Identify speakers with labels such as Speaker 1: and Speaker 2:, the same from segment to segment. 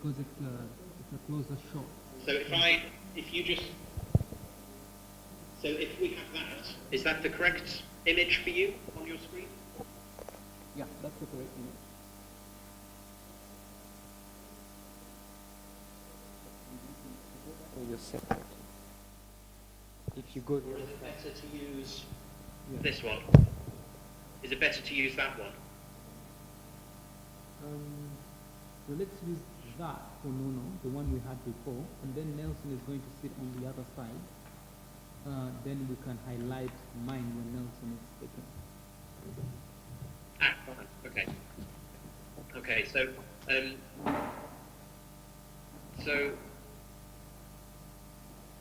Speaker 1: because it's a closer shot.
Speaker 2: So if we have that, is that the correct image for you on your screen?
Speaker 1: Yeah, that's the correct image.
Speaker 3: You're separate. If you go
Speaker 2: Or is it better to use this one? Is it better to use that one?
Speaker 1: So let's use that for Nono, the one we had before, and then Nelson is going to sit on the other side. Then we can highlight mine when Nelson is speaking.
Speaker 2: Fine. Okay. Okay. So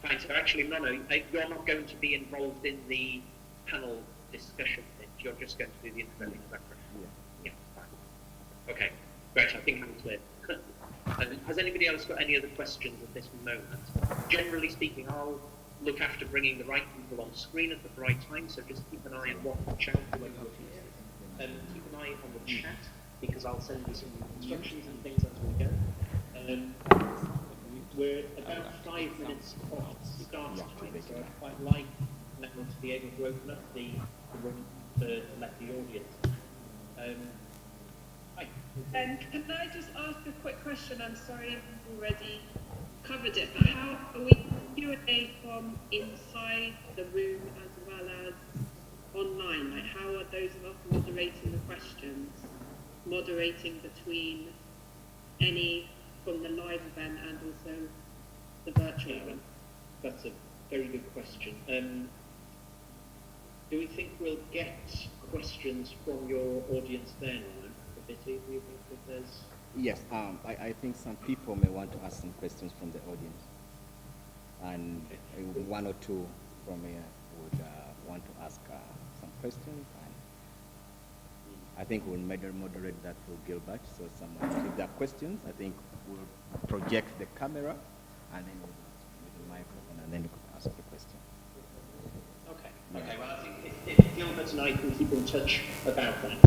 Speaker 2: fine. So actually, Nono, you're not going to be involved in the panel discussion. You're just going to do the intro. Is that correct? Yeah. Fine. Okay. Great. I think I'm clear. Has anybody else got any other questions at this moment? Generally speaking, I'll look after bringing the right people on screen at the right time, so just keep an eye on what the chat keep an eye on the chat, because I'll send you some instructions and things as we go. We're about 5 minutes off start time, so I'd quite like now to be able to open up the room to let the audience. Hi.
Speaker 4: Can I just ask a quick question? I'm sorry I've already covered it, but how are we Q&A from inside the room as well as online? Like, how are those of us moderating the questions, moderating between any from the live event and also the virtual one?
Speaker 2: That's a very good question. Do we think we'll get questions from your audience then? Do you think that there's...
Speaker 5: Yes, I think some people may want to ask some questions from the audience, and one or two from here would want to ask some questions, and I think we'll moderate that for Gilbert. So if there are questions, I think we'll project the camera and then with the microphone, and then you could ask the question.
Speaker 2: Okay. Okay. Well, I think if Gilbert and I can keep in touch about that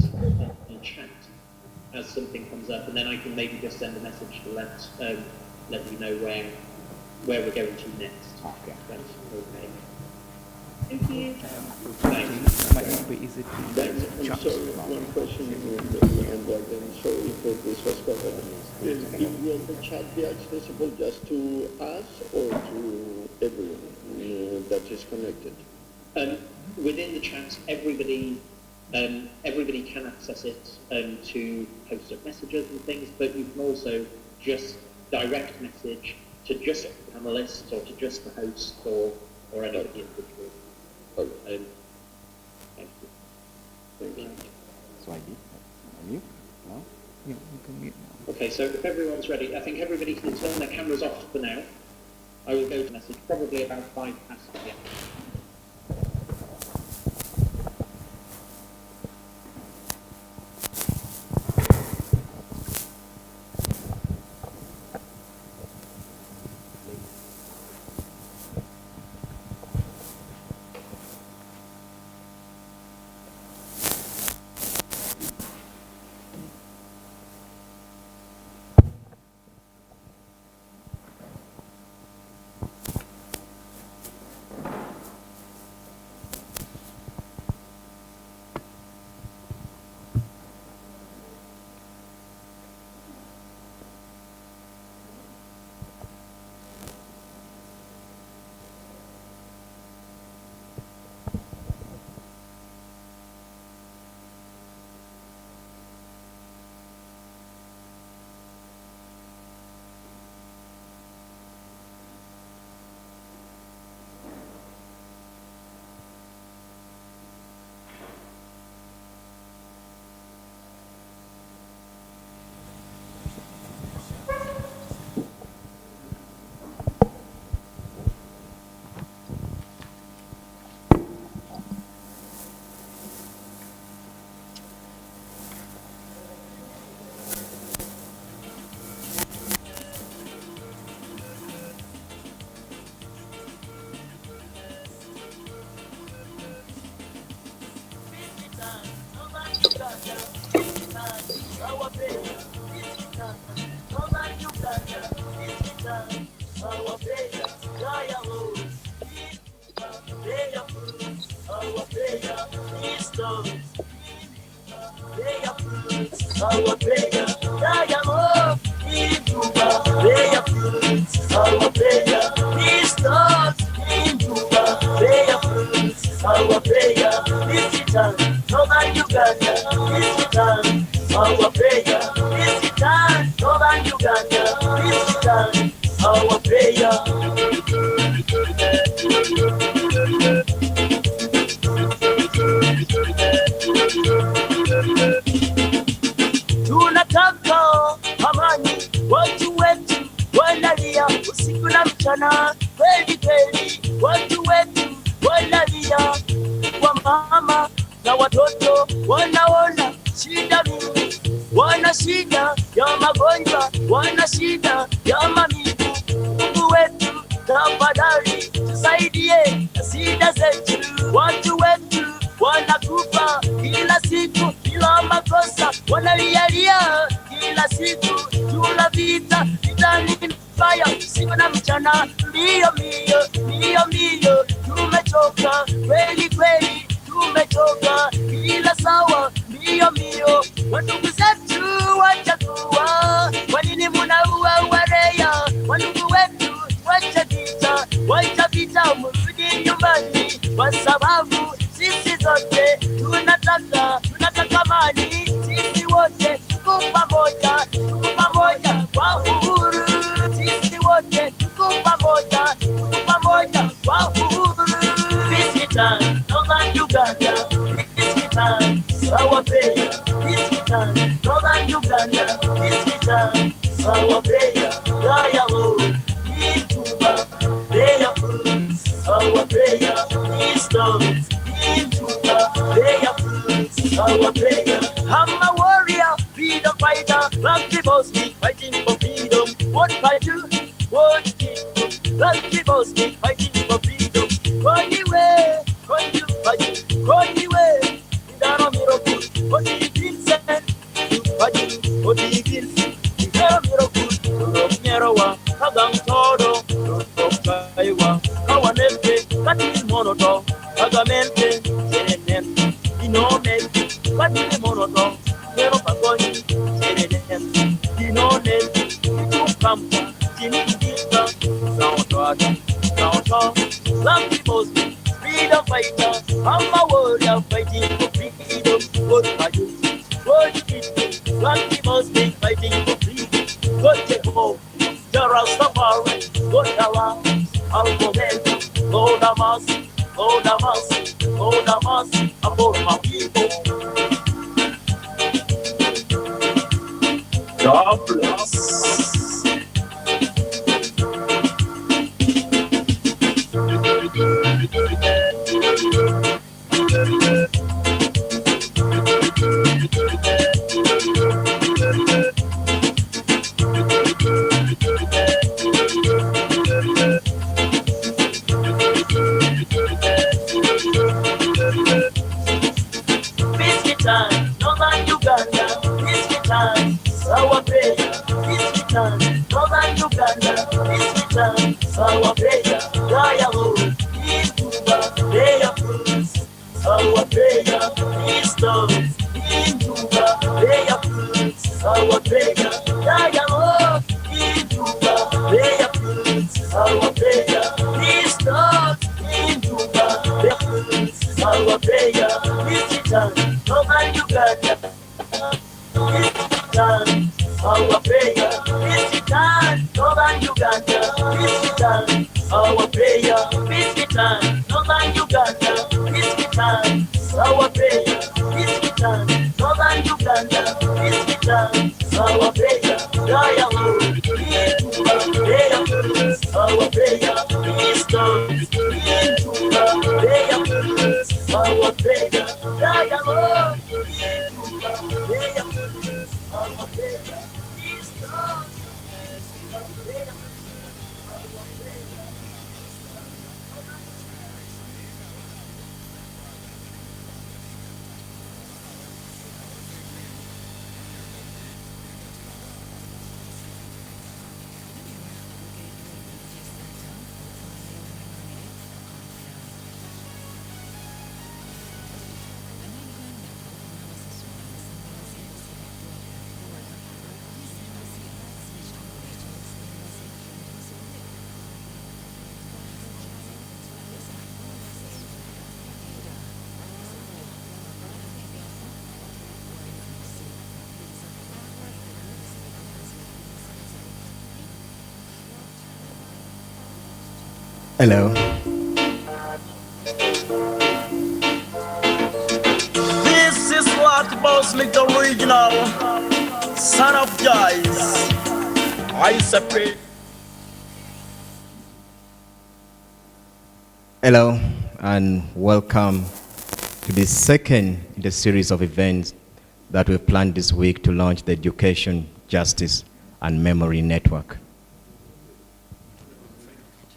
Speaker 2: in chat as something comes up, and then I can maybe just send a message to let you know where we're going to next.
Speaker 5: Okay.
Speaker 2: That's okay.
Speaker 4: Thank you.
Speaker 6: I'm sorry, one question and then sorry if this was covered. Will the chat be accessible just to us or to everyone that is connected?
Speaker 2: Within the chat, everybody can access it to post up messages and things, but you can also just direct message to just the panelists or to just the host or any of the individuals.
Speaker 6: Okay.
Speaker 2: Thank you.
Speaker 6: Thank you.
Speaker 5: So I did. Mute now?
Speaker 1: Yeah, we can mute now.
Speaker 2: Okay, so if everyone's ready, I think everybody can turn their cameras off for now. I will go to message probably about 5 past again.
Speaker 7: Northern Uganda, this return, our prayer. This return, Northern Uganda, this return, our prayer. Tunataka amani, watu wetu wanalia usiku na mchana, kweli kweli, watu wetu wanalia kwa mama na watoto wanaona shida mingi, wana shida ya magonjwa, wana shida ya mamivu. Mungu wetu tafadhali tusaidie na shida zetu, watu wetu wanakufa kila siku bila makosa, wanalialia kila siku, tuna vita, vita ni mbaya usiku na mchana, mbio mbio mbio mbio, tumechoka kweli kweli, tumechoka kila sawa, mbio mbio, wandugu zetu wachakuwa, kwa nini munaua wareya, wandugu wetu wacha vita, mrudi nyumbani, kwa sababu sisi zote tunataka amani, sisi wote tuko pamoja kwa uhuru, sisi wote tuko pamoja kwa uhuru. This return, Northern Uganda, this return, our prayer. This return, Northern Uganda, this return, our prayer. Dialogue, Ituba, prayer fruits, our prayer. Wisdom, Ituba, prayer fruits, our prayer. I'm a warrior, freedom fighter, black people's me, fighting for freedom. What I do, what it do, black people's me, fighting for freedom. Run away, run away, without a miracle. What do you feel, sir? What do you feel? Without a miracle, Romeroa, Hagang Todo, Kaiwa, Kawanepe, Katin Monoto, Agamente, Serenen, Inone, Katin Monoto, Nero Pagoni, Serenen, Inone, Kampa, Tinita, Sound, some people's freedom fighter, I'm a warrior fighting for freedom. What I do, what it do, some people's fighting for freedom. What take home, the Rastafari, what Allah, argument, Lord of us, Lord of us, Lord of us, about my people. God bless. Northern Uganda, this return, our prayer. This return, Northern Uganda, this return, our prayer. Dialogue, Ituba, prayer fruits, our prayer. Wisdom, Ituba, prayer fruits, our prayer. Dialogue, Ituba, prayer fruits, our prayer. Wisdom, Ituba, prayer fruits, our prayer. This return, Northern Uganda, this return, our prayer. This return, Northern Uganda, this return, our prayer. This return, Northern Uganda, this return, our prayer. This return, Northern Uganda, this return, our prayer. Dialogue, prayer fruits, our prayer. Wisdom, prayer fruits, our prayer. Dialogue, prayer fruits, our prayer. Wisdom, prayer fruits.
Speaker 5: Hello.
Speaker 7: This is what boss make the original son of Joyce. I separate.
Speaker 5: Hello, and welcome to the second in the series of events that we planned this week to launch the Education, Justice, and Memory Network,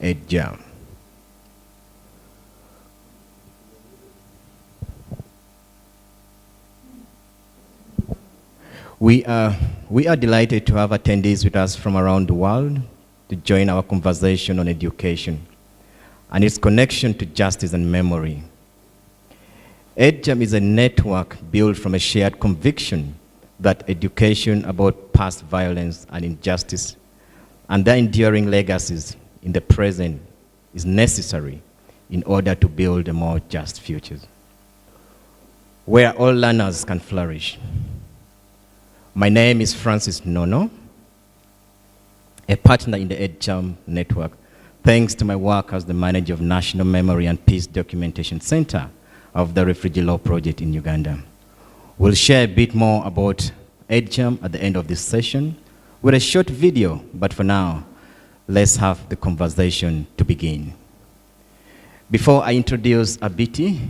Speaker 5: EdJAM. We are delighted to have attendees with us from around the world to join our conversation on education and its connection to justice and memory. EdJAM is a network built from a shared conviction that education about past violence and injustice and their enduring legacies in the present is necessary in order to build a more just future, where all learners can flourish. My name is Francis Nono, a partner in the EdJAM network, thanks to my work as the manager of National Memory and Peace Documentation Center of the Refugee Law Project in Uganda. We'll share a bit more about EdJAM at the end of this session with a short video, but for now, let's have the conversation to begin. Before I introduce Abiti,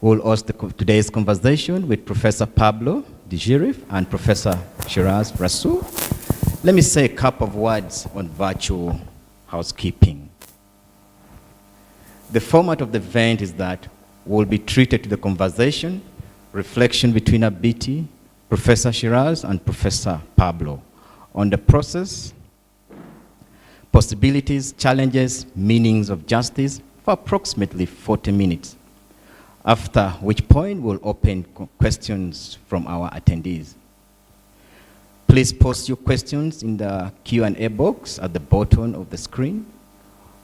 Speaker 5: we'll host today's conversation with Professor Pablo Dijirif and Professor Shiraz Rasul. Let me say a couple of words on virtual housekeeping. The format of the event is that we'll be treated to the conversation, reflection between Abiti, Professor Shiraz, and Professor Pablo on the process, possibilities, challenges, meanings of justice for approximately 40 minutes, after which point we'll open questions from our attendees. Please post your questions in the Q&A box at the bottom of the screen.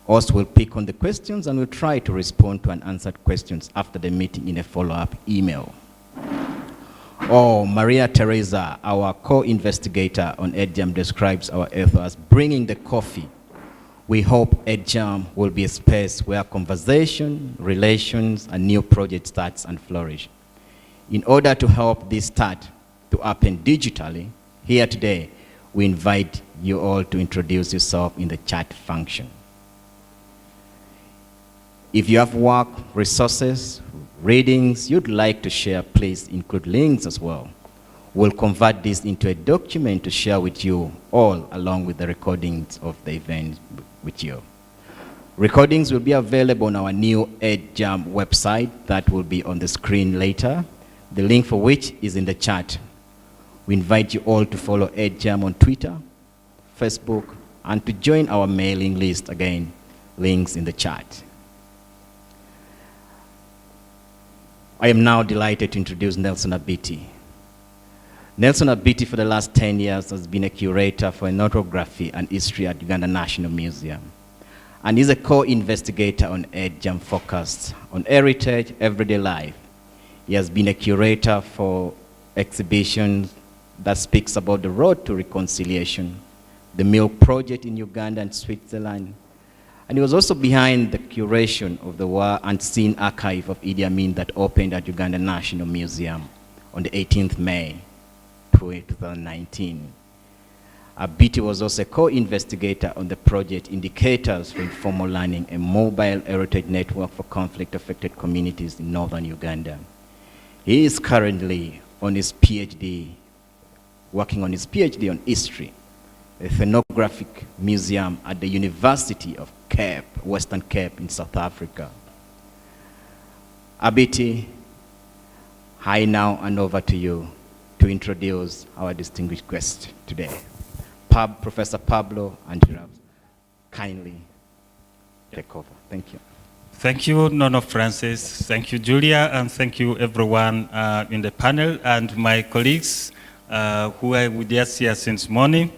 Speaker 5: Us will pick on the questions and we'll try to respond to unanswered questions after the meeting in a follow-up email. Maria Teresa, our co-investigator on EdJAM, describes our effort as bringing the coffee. We hope EdJAM will be a space where conversation, relations, and new projects starts and flourish. In order to help this start to happen digitally, here today, we invite you all to introduce yourself in the chat function. If you have work, resources, readings you'd like to share, please include links as well. We'll convert this into a document to share with you all along with the recordings of the event with you. Recordings will be available on our new EdJAM website that will be on the screen later, the link for which is in the chat. We invite you all to follow EdJAM on Twitter, Facebook, and to join our mailing list, again, links in the chat. I am now delighted to introduce Nelson Abiti. Nelson Abiti for the last 10 years has been a curator for ethnography and history at Uganda National Museum, and is a co-investigator on EdJAM focused on heritage, everyday life. He has been a curator for exhibitions that speaks about the road to reconciliation, the Milk Project in Uganda and Switzerland, and he was also behind the curation of the War and Scene Archive of Idi Amin that opened at Uganda National Museum on the 18th May 2019. Abiti was also a co-investigator on the project Indicators for Informal Learning, a mobile heritage network for conflict-affected communities in northern Uganda. He is currently on his PhD, working on his PhD on history, ethnographic museum at the University of Cape, Western Cape in South Africa. Abiti, I now hand over to you to introduce our distinguished guest today. Professor Pablo Antirab, kindly take over. Thank you.
Speaker 8: Thank you, Nono Francis. Thank you, Julia, and thank you, everyone in the panel and my colleagues who are with us here since morning.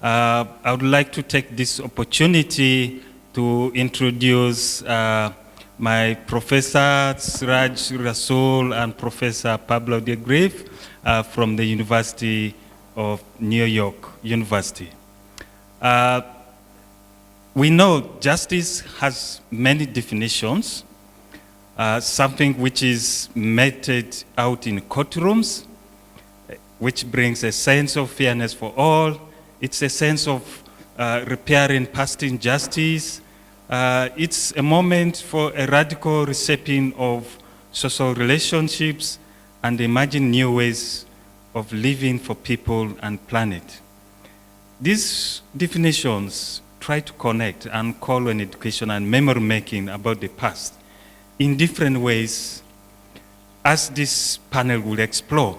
Speaker 8: I would like to take this opportunity to introduce my Professor Siraj Rasul and Professor Pablo de Grief from the University of New York University. We know justice has many definitions, something which is meted out in courtrooms, which brings a sense of fairness for all. It's a sense of repairing past injustice. It's a moment for a radical reshaping of social relationships and imagine new ways of living for people and planet. These definitions try to connect and call on education and memory making about the past in different ways, as this panel will explore.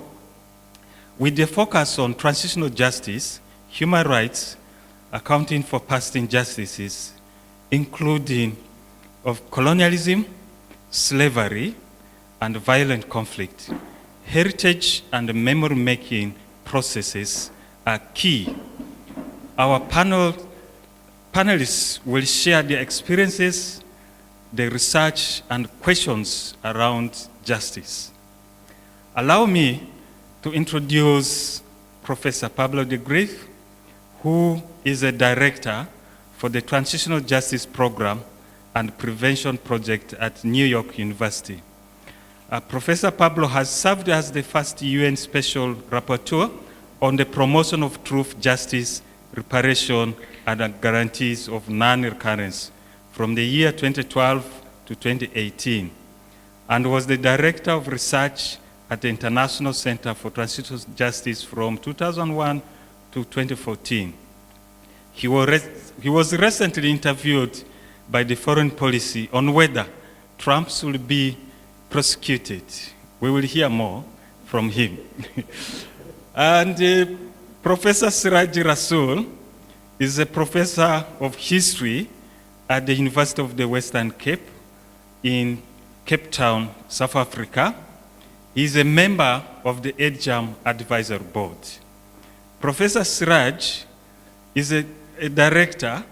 Speaker 8: With the focus on transitional justice, human rights, accounting for past injustices, including of colonialism, slavery, and violent conflict, heritage and memory-making processes are key. Our panelists will share their experiences, the research, and questions around justice. Allow me to introduce Professor Pablo de Grief, who is a director for the Transitional Justice Program and Prevention Project at New York University. Professor Pablo has served as the first UN Special Rapporteur on the promotion of truth, justice, reparation, and guarantees of non-recurrence from the year 2012 to 2018, and was the Director of Research at the International Center for Transitional Justice from 2001 to 2014. He was recently interviewed by the Foreign Policy on whether Trump should be prosecuted. We will hear more from him. And Professor Siraj Rasool is a professor of history at the University of the Western Cape in Cape Town, South Africa. He is a member of the EdJAM Advisory Board. Professor Siraj is a director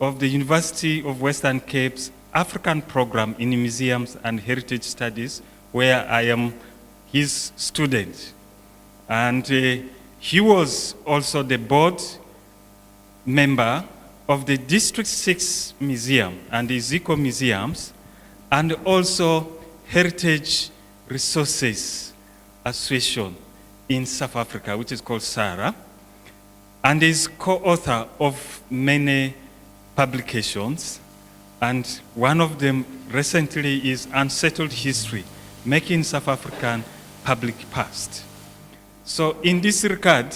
Speaker 8: of the University of Western Cape's African program in museums and heritage studies, where I am his student. And he was also the board member of the District 6 Museum and the Ziko Museums, and also Heritage Resources Association in South Africa, which is called SARA, and is co-author of many publications, and one of them recently is Unsettled History, Making South African Public Past. So in this regard,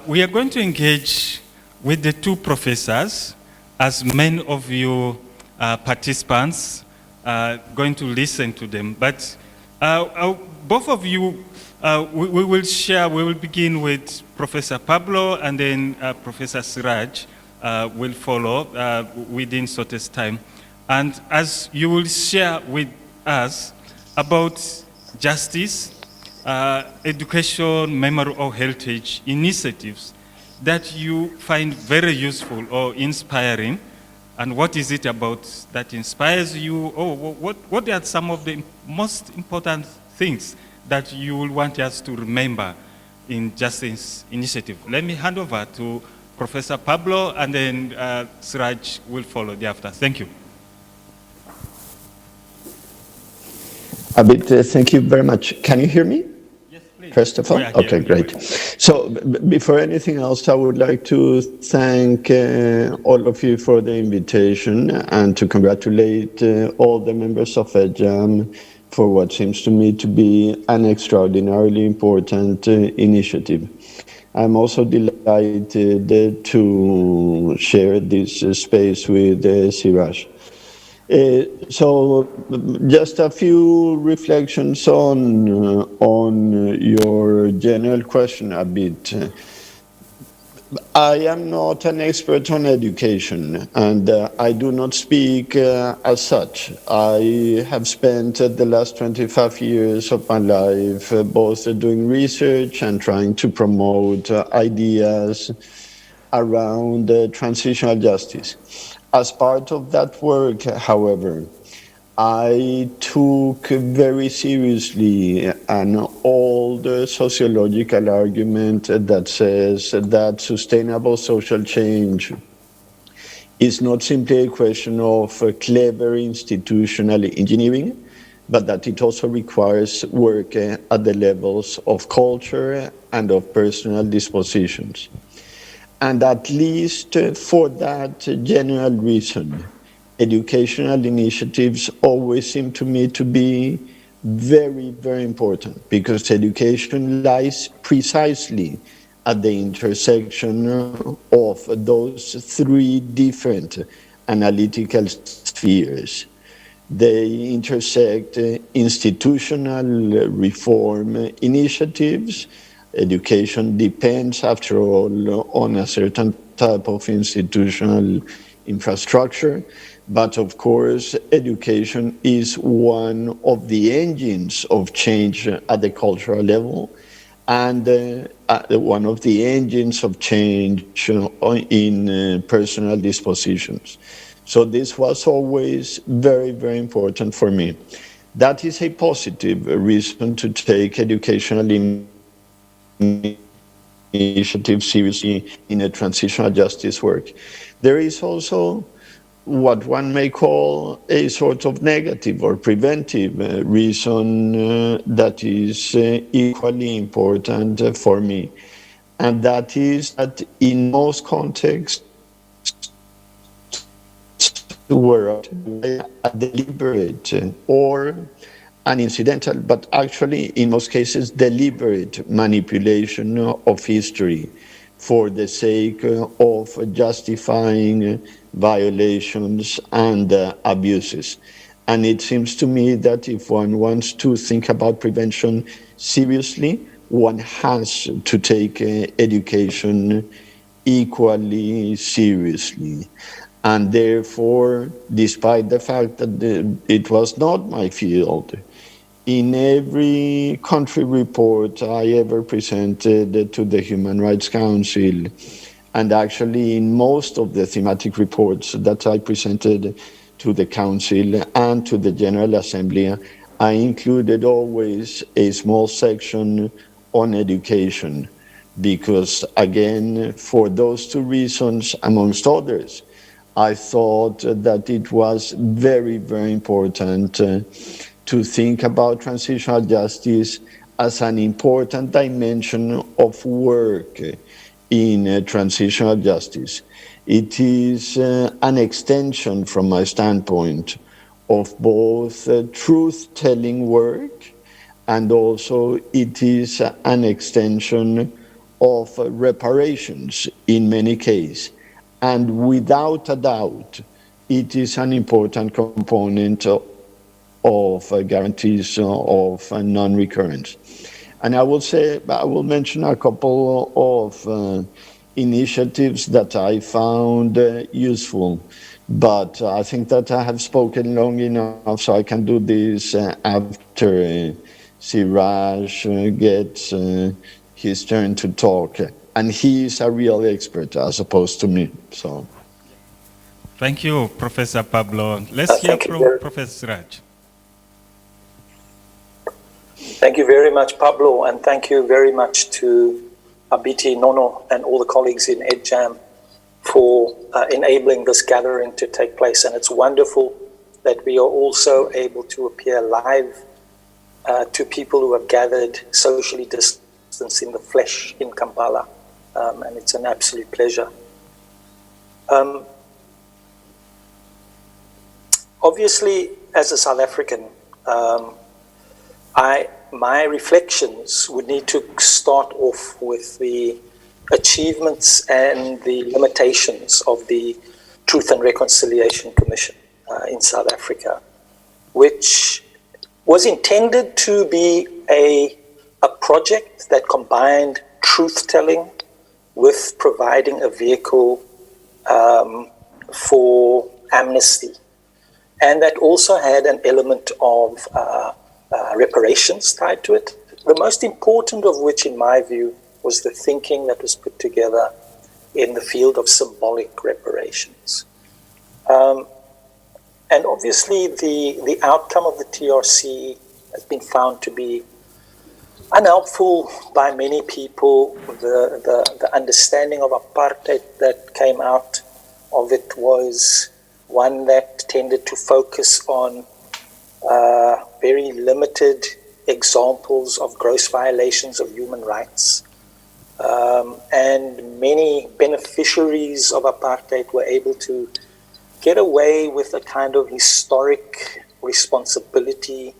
Speaker 8: we are going to engage with the two professors, as many of you participants are going to listen to them. But both of you, we will share, we will begin with Professor Pablo, and then Professor Siraj will follow within shortest time. And as you will share with us about justice, education, memory, or heritage initiatives that you find very useful or inspiring, and what is it about that inspires you, or what are some of the most important things that you will want us to remember in Justice Initiative? Let me hand over to Professor Pablo, and then Siraj will follow thereafter. Thank you.
Speaker 6: Abid, thank you very much. Can you hear me?
Speaker 8: Yes, please.
Speaker 6: First of all? Okay, great. So before anything else, I would like to thank all of you for the invitation and to congratulate all the members of EdJAM for what seems to me to be an extraordinarily important initiative. I'm also delighted to share this space with Siraj. So just a few reflections on your general question a bit. I am not an expert on education, and I do not speak as such. I have spent the last 25 years of my life both doing research and trying to promote ideas around transitional justice. As part of that work, however, I took very seriously an old sociological argument that says that sustainable social change is not simply a question of clever institutional engineering, but that it also requires work at the levels of culture and of personal dispositions. And at least for that general reason, educational initiatives always seem to me to be very, very important, because education lies precisely at the intersection of those three different analytical spheres. They intersect institutional reform initiatives. Education depends, after all, on a certain type of institutional infrastructure. But of course, education is one of the engines of change at the cultural level, and one of the engines of change in personal dispositions. So this was always very, very important for me. That is a positive reason to take educational initiatives seriously in a transitional justice work. There is also what one may call a sort of negative or preventive reason that is equally important for me. And that is that in most contexts, were a deliberate or an incidental, but actually in most cases deliberate manipulation of history for the sake of justifying violations and abuses. And it seems to me that if one wants to think about prevention seriously, one has to take education equally seriously. And therefore, despite the fact that it was not my field, in every country report I ever presented to the Human Rights Council, and actually in most of the thematic reports that I presented to the Council and to the General Assembly, I included always a small section on education, because again, for those two reasons, amongst others, I thought that it was very, very important to think about transitional justice as an important dimension of work in transitional justice. It is an extension, from my standpoint, of both truth-telling work, and also it is an extension of reparations in many cases. And without a doubt, it is an important component of guarantees of non-recurrence. And I will mention a couple of initiatives that I found useful. But I think that I have spoken long enough, so I can do this after Siraj gets his turn to talk. And he is a real expert as opposed to me. So,
Speaker 8: Thank you, Professor Pablo. Let's hear from Professor Siraj.
Speaker 9: Thank you very much, Pablo, and thank you very much to Abiti, Nono, and all the colleagues in EdJAM for enabling this gathering to take place. And it's wonderful that we are also able to appear live to people who have gathered socially distanced in the flesh in Kampala. And it's an absolute pleasure. Obviously, as a South African, my reflections would need to start off with the achievements and the limitations of the Truth and Reconciliation Commission in South Africa, which was intended to be a project that combined truth-telling with providing a vehicle for amnesty. And that also had an element of reparations tied to it, the most important of which, in my view, was the thinking that was put together in the field of symbolic reparations. And obviously, the outcome of the TRC has been found to be unhelpful by many people. The understanding of apartheid that came out of it was one that tended to focus on very limited examples of gross violations of human rights. And many beneficiaries of apartheid were able to get away with a kind of historic responsibility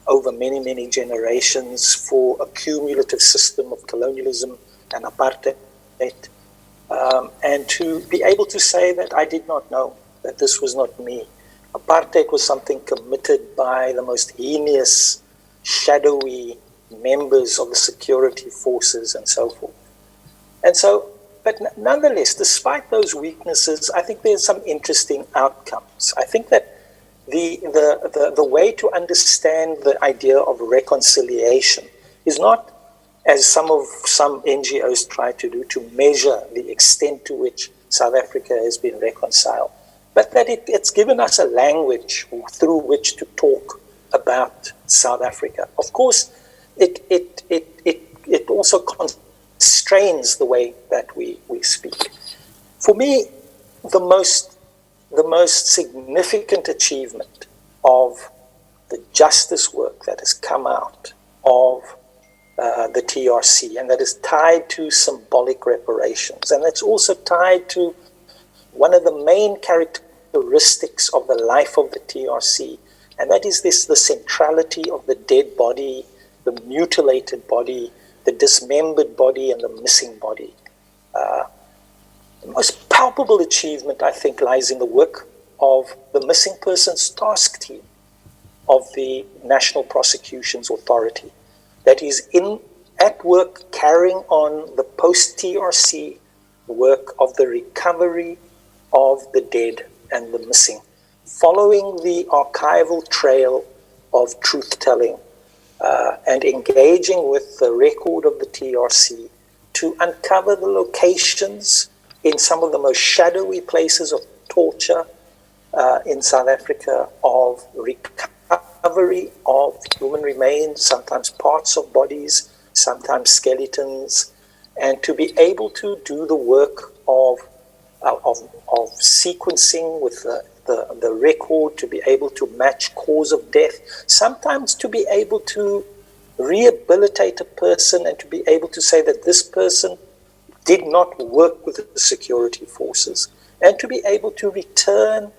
Speaker 9: over many, many generations for a cumulative system of colonialism and apartheid. And to be able to say that I did not know, that this was not me. Apartheid was something committed by the most heinous, shadowy members of the security forces and so forth. And so, but nonetheless, despite those weaknesses, I think there's some interesting outcomes. I think that the way to understand the idea of reconciliation is not, as some NGOs try to do, to measure the extent to which South Africa has been reconciled, but that it's given us a language through which to talk about South Africa. Of course, it also constrains the way that we speak. For me, the most significant achievement of the justice work that has come out of the TRC, and that is tied to symbolic reparations, and it's also tied to one of the main characteristics of the life of the TRC, and that is the centrality of the dead body, the mutilated body, the dismembered body, and the missing body. The most palpable achievement, I think, lies in the work of the Missing Persons Task Team of the National Prosecutions Authority, that is at work carrying on the post-TRC work of the recovery of the dead and the missing, following the archival trail of truth-telling and engaging with the record of the TRC to uncover the locations in some of the most shadowy places of torture in South Africa, of recovery of human remains, sometimes parts of bodies, sometimes skeletons, and to be able to do the work of sequencing with the record, to be able to match cause of death, sometimes to be able to rehabilitate a person and to be able to say that this person did not work with the security forces, and to be able to return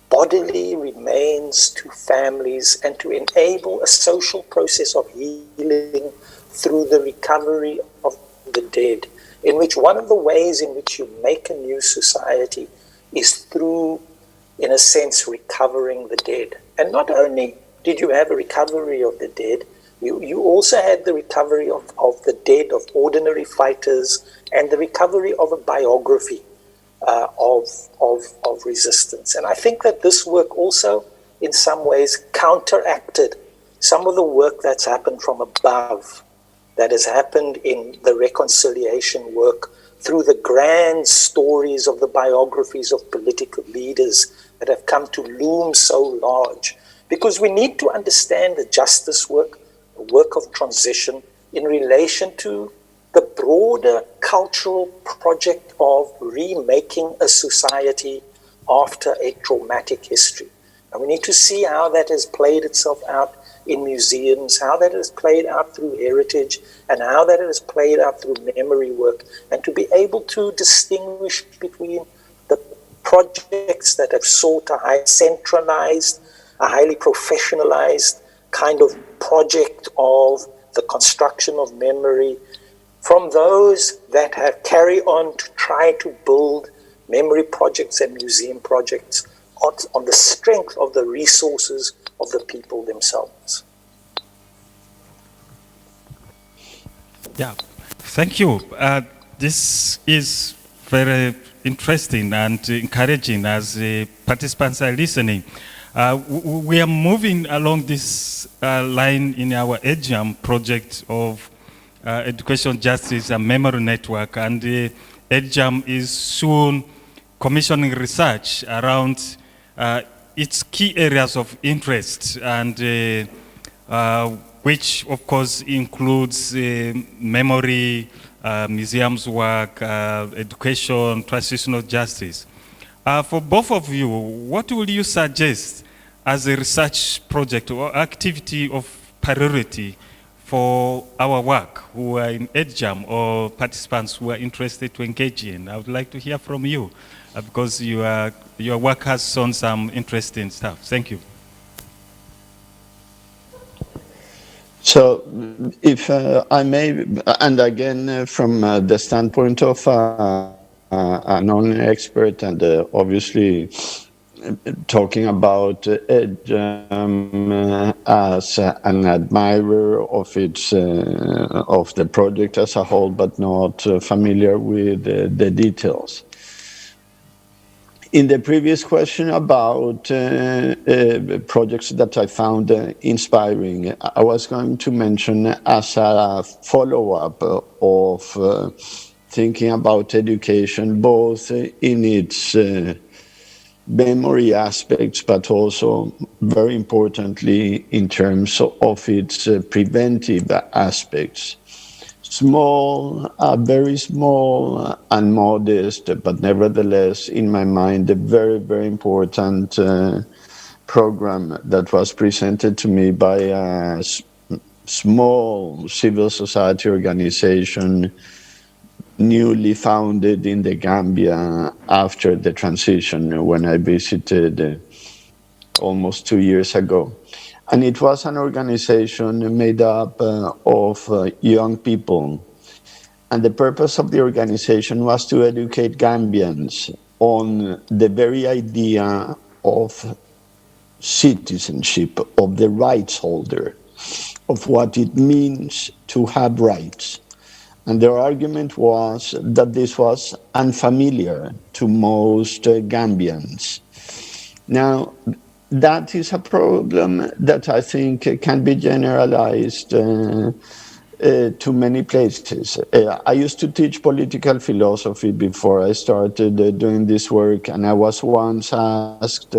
Speaker 9: bodily remains to families and to enable a social process of healing through the recovery of the dead, in which one of the ways in which you make a new society is through, in a sense, recovering the dead. And not only did you have a recovery of the dead, you also had the recovery of the dead, of ordinary fighters, and the recovery of a biography of resistance. And I think that this work also, in some ways, counteracted some of the work that's happened from above, that has happened in the reconciliation work through the grand stories of the biographies of political leaders that have come to loom so large. Because we need to understand the justice work, the work of transition, in relation to the broader cultural project of remaking a society after a traumatic history. And we need to see how that has played itself out in museums, how that has played out through heritage, and how that has played out through memory work, and to be able to distinguish between the projects that have sought a high centralized, a highly professionalized kind of project of the construction of memory, from those that have carried on to try to build memory projects and museum projects on the strength of the resources of the people themselves.
Speaker 8: Yeah, thank you. This is very interesting and encouraging as participants are listening. We are moving along this line in our EdJAM project of Education, Justice and Memory Network, and EdJAM is soon commissioning research around its key areas of interest, and which of course includes memory, museums work, education, transitional justice. For both of you, what will you suggest as a research project or activity of priority for our work who are in EdJAM or participants who are interested to engage in? I would like to hear from you because your work has shown some interesting stuff. Thank you.
Speaker 6: So, if I may, and again, from the standpoint of a non-expert and obviously talking about EdJAM as an admirer of its of the project as a whole, but not familiar with the details. In the previous question about projects that I found inspiring, I was going to mention as a follow-up of thinking about education, both in its memory aspects, but also very importantly in terms of its preventive aspects. Small, very small and modest, but nevertheless, in my mind, a very, very important program that was presented to me by a small civil society organization newly founded in the Gambia after the transition when I visited almost 2 years ago. And it was an organization made up of young people. And the purpose of the organization was to educate Gambians on the very idea of citizenship, of the rights holder, of what it means to have rights. And their argument was that this was unfamiliar to most Gambians. Now, that is a problem that I think can be generalized to many places. I used to teach political philosophy before I started doing this work, and I was once asked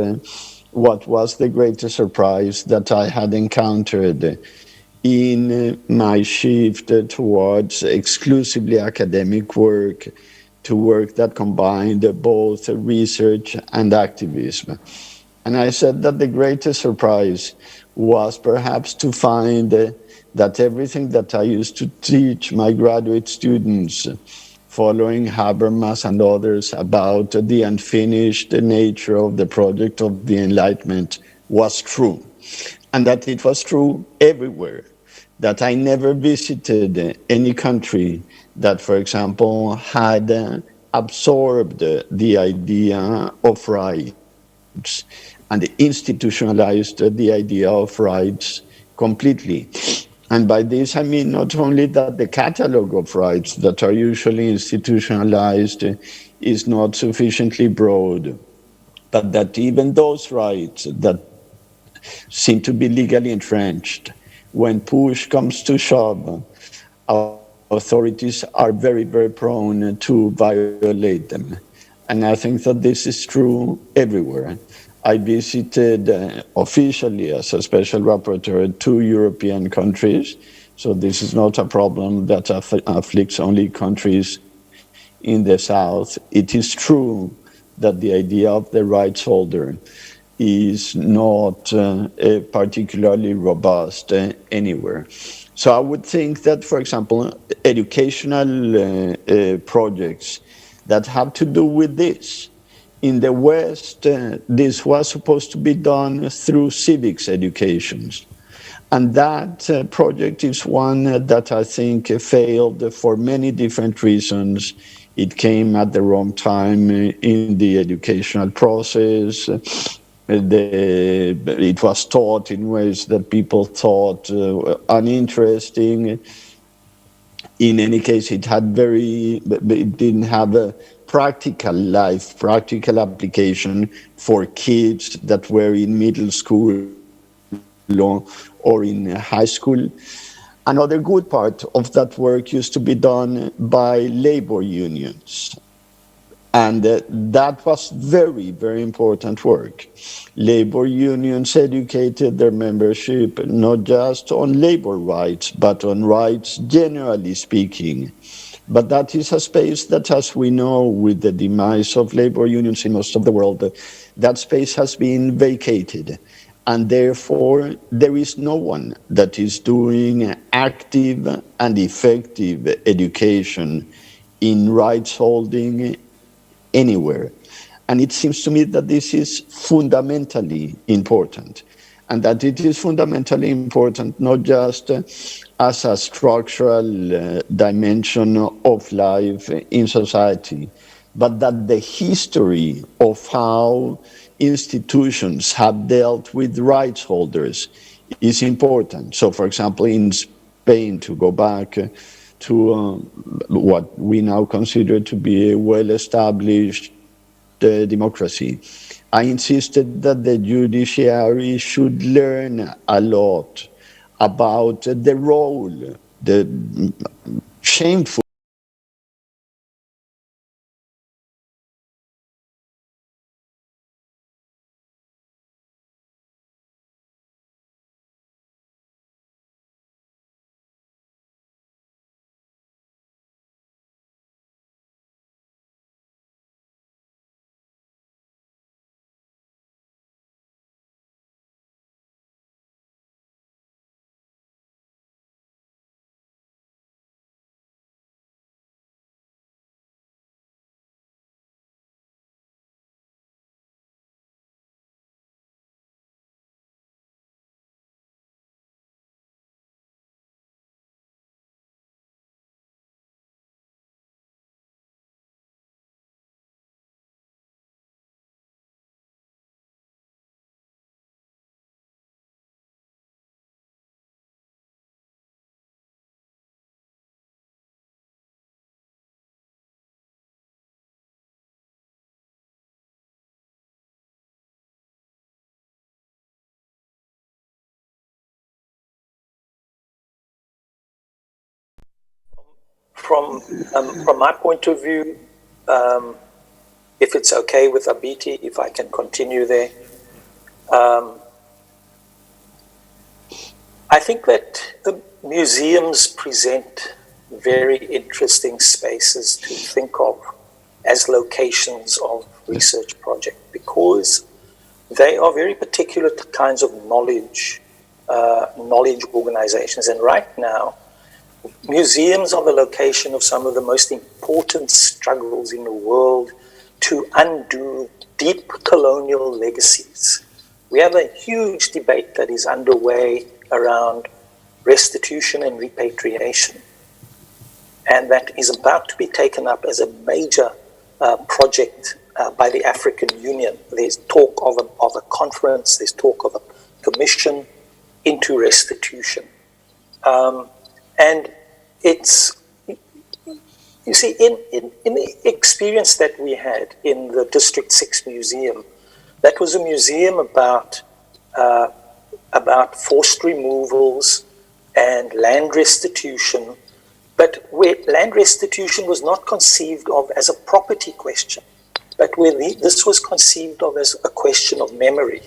Speaker 6: what was the greatest surprise that I had encountered in my shift towards exclusively academic work, to work that combined both research and activism. And I said that the greatest surprise was perhaps to find that everything that I used to teach my graduate students, following Habermas and others about the unfinished nature of the project of the Enlightenment, was true. And that it was true everywhere. That I never visited any country that, for example, had absorbed the idea of rights and institutionalized the idea of rights completely. And by this, I mean not only that the catalog of rights that are usually institutionalized is not sufficiently broad, but that even those rights that seem to be legally entrenched, when push comes to shove, authorities are very, very prone to violate them. And I think that this is true everywhere. I visited officially as a special rapporteur 2 European countries, so this is not a problem that afflicts only countries in the South. It is true that the idea of the rights holder is not particularly robust anywhere. So I would think that, for example, educational projects that have to do with this. In the West, this was supposed to be done through civics educations. And that project is one that I think failed for many different reasons. It came at the wrong time in the educational process. It was taught in ways that people thought uninteresting. In any case, it didn't have a practical application for kids that were in middle school or in high school. Another good part of that work used to be done by labor unions. And that was very, very important work. Labor unions educated their membership not just on labor rights, but on rights generally speaking. But that is a space that, as we know, with the demise of labor unions in most of the world, that space has been vacated. And therefore, there is no one that is doing active and effective education in rights holding anywhere. And it seems to me that this is fundamentally important, and that it is fundamentally important not just as a structural dimension of life in society, but that the history of how institutions have dealt with rights holders is important. So, for example, in Spain, to go back to what we now consider to be a well-established democracy, I insisted that the judiciary should learn a lot about the role, the shameful
Speaker 9: From my point of view, if it's okay with Abiti, if I can continue there, I think that the museums present very interesting spaces to think of as locations of research project, because they are very particular kinds of knowledge organizations. And right now, museums are the location of some of the most important struggles in the world to undo deep colonial legacies. We have a huge debate that is underway around restitution and repatriation, and that is about to be taken up as a major project by the African Union. There's talk of a conference, there's talk of a commission into restitution. And it's, you see, in the experience that we had in the District 6 Museum, that was a museum about forced removals and land restitution, but where land restitution was not conceived of as a property question, but where this was conceived of as a question of memory.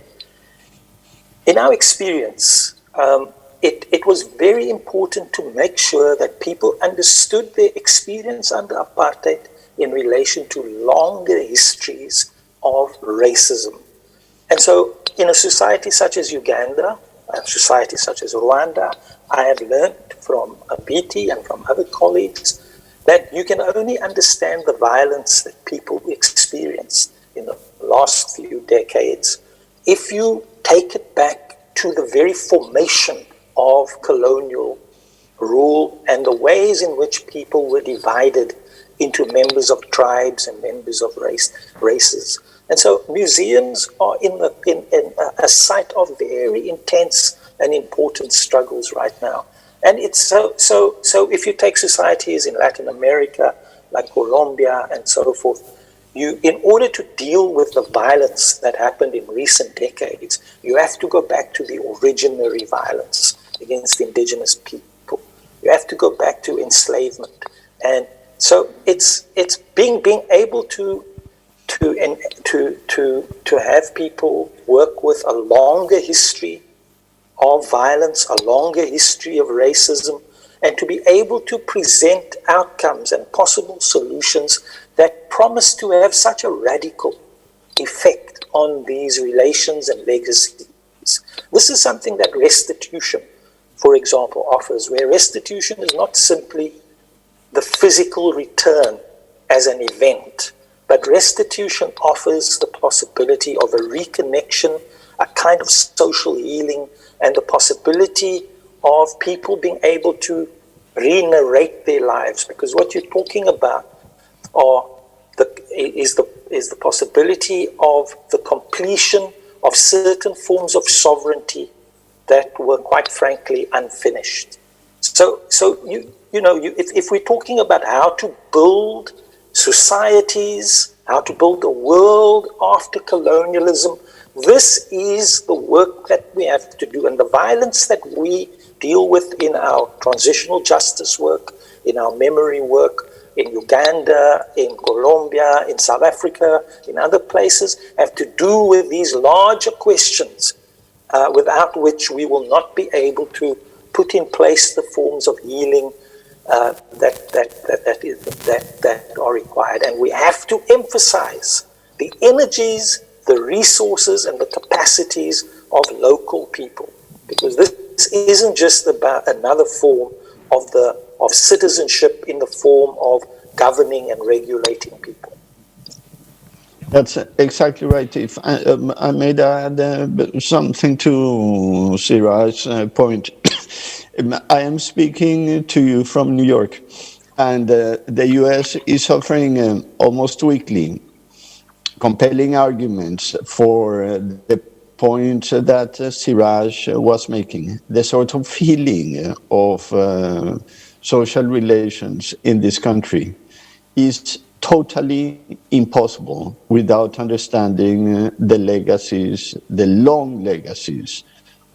Speaker 9: In our experience, it was very important to make sure that people understood their experience under apartheid in relation to longer histories of racism. And so in a society such as Uganda, a society such as Rwanda, I have learned from Abiti and from other colleagues that you can only understand the violence that people experienced in the last few decades if you take it back to the very formation of colonial rule and the ways in which people were divided into members of tribes and members of races. And so museums are in a site of very intense and important struggles right now. And it's so if you take societies in Latin America, like Colombia and so forth, in order to deal with the violence that happened in recent decades, you have to go back to the originary violence against indigenous people. You have to go back to enslavement. And so it's being able to have people work with a longer history of violence, a longer history of racism, and to be able to present outcomes and possible solutions that promise to have such a radical effect on these relations and legacies. This is something that restitution, for example, offers, where restitution is not simply the physical return as an event, but restitution offers the possibility of a reconnection, a kind of social healing, and the possibility of people being able to re-narrate their lives. Because what you're talking about is the possibility of the completion of certain forms of sovereignty that were quite frankly unfinished. So if we're talking about how to build societies, how to build a world after colonialism, this is the work that we have to do. And the violence that we deal with in our transitional justice work, in our memory work, in Uganda, in Colombia, in South Africa, in other places, have to do with these larger questions, without which we will not be able to put in place the forms of healing that are required. And we have to emphasize the energies, the resources, and the capacities of local people, because this isn't just about another form of citizenship in the form of governing and regulating people.
Speaker 10: That's exactly right. If I may add something to Siraj's point. I am speaking to you from New York, and the US is offering almost weekly compelling arguments for the point that Siraj was making. The sort of healing of social relations in this country is totally impossible without understanding the legacies, the long legacies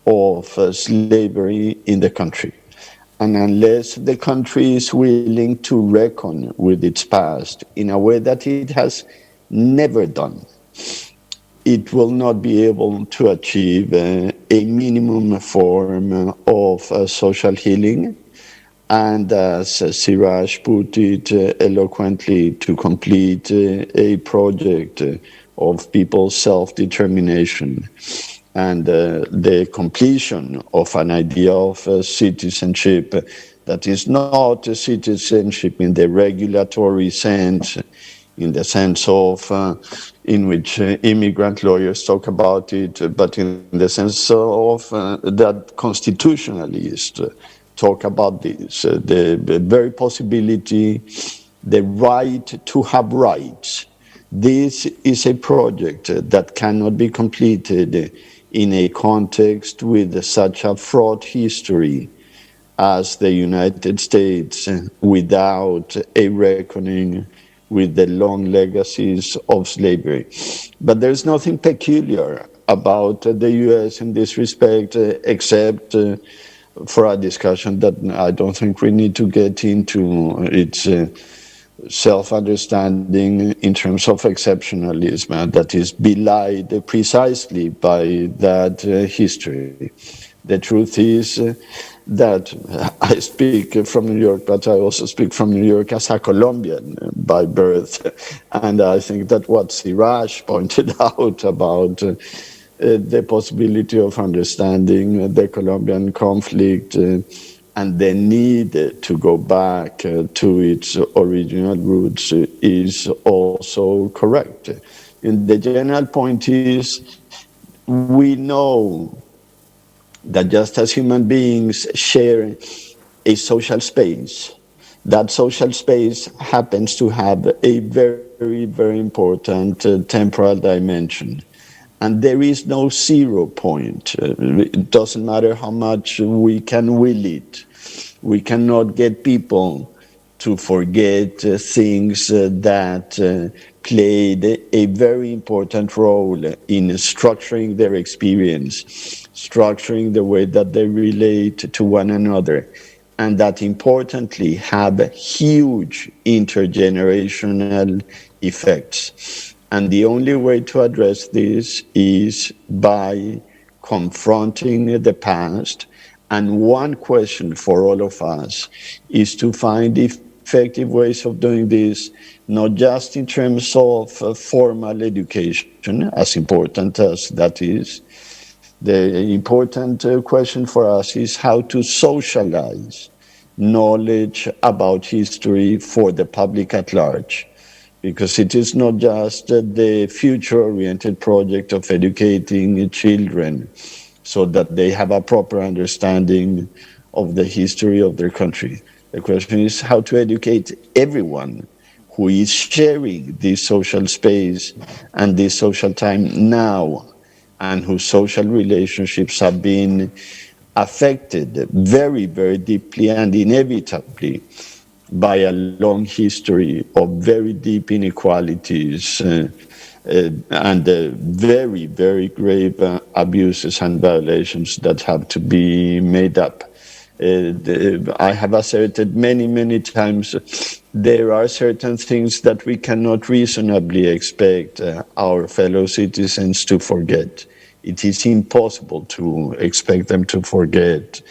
Speaker 10: of slavery in the country. And unless the country is willing to reckon with its past in a way that it has never done, it will not be able to achieve a minimum form of social healing. And as Siraj put it eloquently, to complete a project of people's self-determination and the completion of an idea of citizenship that is not a citizenship in the regulatory sense, in the sense of in which immigrant lawyers talk about it, but in the sense of that constitutionalists talk about this, the very possibility, the right to have rights. This is a project that cannot be completed in a context with such a fraught history as the United States without a reckoning with the long legacies of slavery. But there's nothing peculiar about the US in this respect, except for a discussion that I don't think we need to get into. It's self-understanding in terms of exceptionalism that is belied precisely by that history. The truth is that I speak from New York, but I also speak from New York as a Colombian by birth. And I think that what Siraj pointed out about the possibility of understanding the Colombian conflict and the need to go back to its original roots is also correct. And the general point is, we know that just as human beings share a social space, that social space happens to have a very, very important temporal dimension. And there is no 0 point. It doesn't matter how much we can will it. We cannot get people to forget things that played a very important role in structuring their experience, structuring the way that they relate to one another, and that importantly have huge intergenerational effects. And the only way to address this is by confronting the past And one question for all of us is to find effective ways of doing this, not just in terms of formal education, as important as that is. The important question for us is how to socialize knowledge about history for the public at large, because it is not just the future-oriented project of educating children so that they have a proper understanding of the history of their country. The question is how to educate everyone who is sharing this social space and this social time now, and whose social relationships have been affected very, very deeply and inevitably by a long history of very deep inequalities and very, very grave abuses and violations that have to be made up. I have asserted many, many times there are certain things that we cannot reasonably expect our fellow citizens to forget. It is impossible to expect them to forget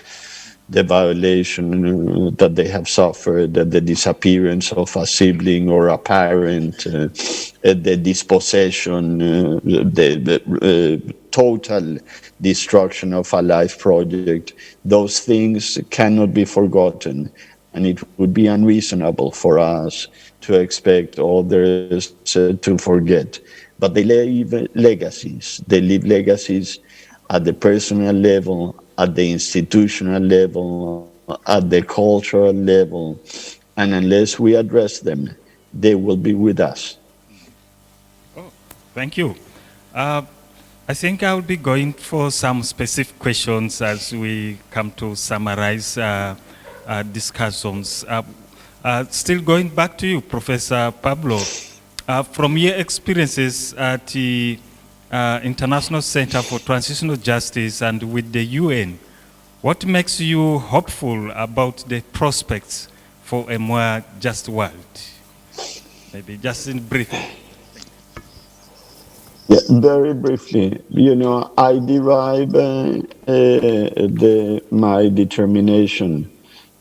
Speaker 10: the violation that they have suffered, the disappearance of a sibling or a parent, the dispossession, the total destruction of a life project. Those things cannot be forgotten, and it would be unreasonable for us to expect others to forget. But they leave legacies. They leave legacies at the personal level, at the institutional level, at the cultural level, and unless we address them, they will be with us.
Speaker 8: Oh, thank you. I think I'll be going for some specific questions as we come to summarize discussions. Still going back to you, Professor Pablo, from your experiences at the International Center for Transitional Justice and with the UN, what makes you hopeful about the prospects for a more just world? Maybe just in brief.
Speaker 10: Yeah, very briefly, I derive my determination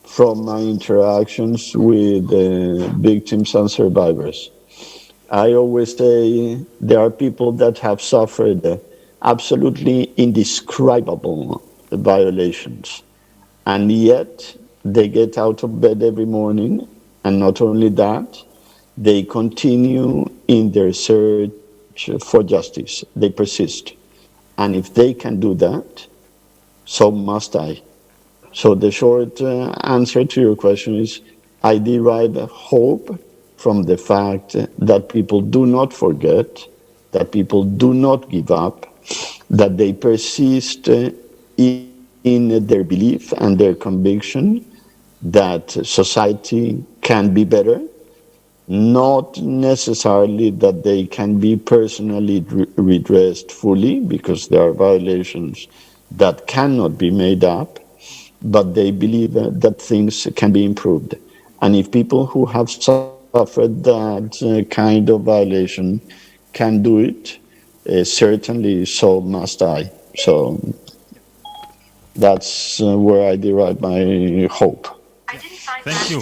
Speaker 10: from my interactions with victims and survivors. I always say there are people that have suffered absolutely indescribable violations, and yet they get out of bed every morning, and not only that, they continue in their search for justice. They persist. And if they can do that, so must I. So the short answer to your question is, I derive hope from the fact that people do not forget, that people do not give up, that they persist in their belief and their conviction that society can be better, not necessarily that they can be personally redressed fully, because there are violations that cannot be made up, but they believe that things can be improved. And if people who have suffered that kind of violation can do it, certainly so must I. So that's where I derive my hope.
Speaker 8: Thank you.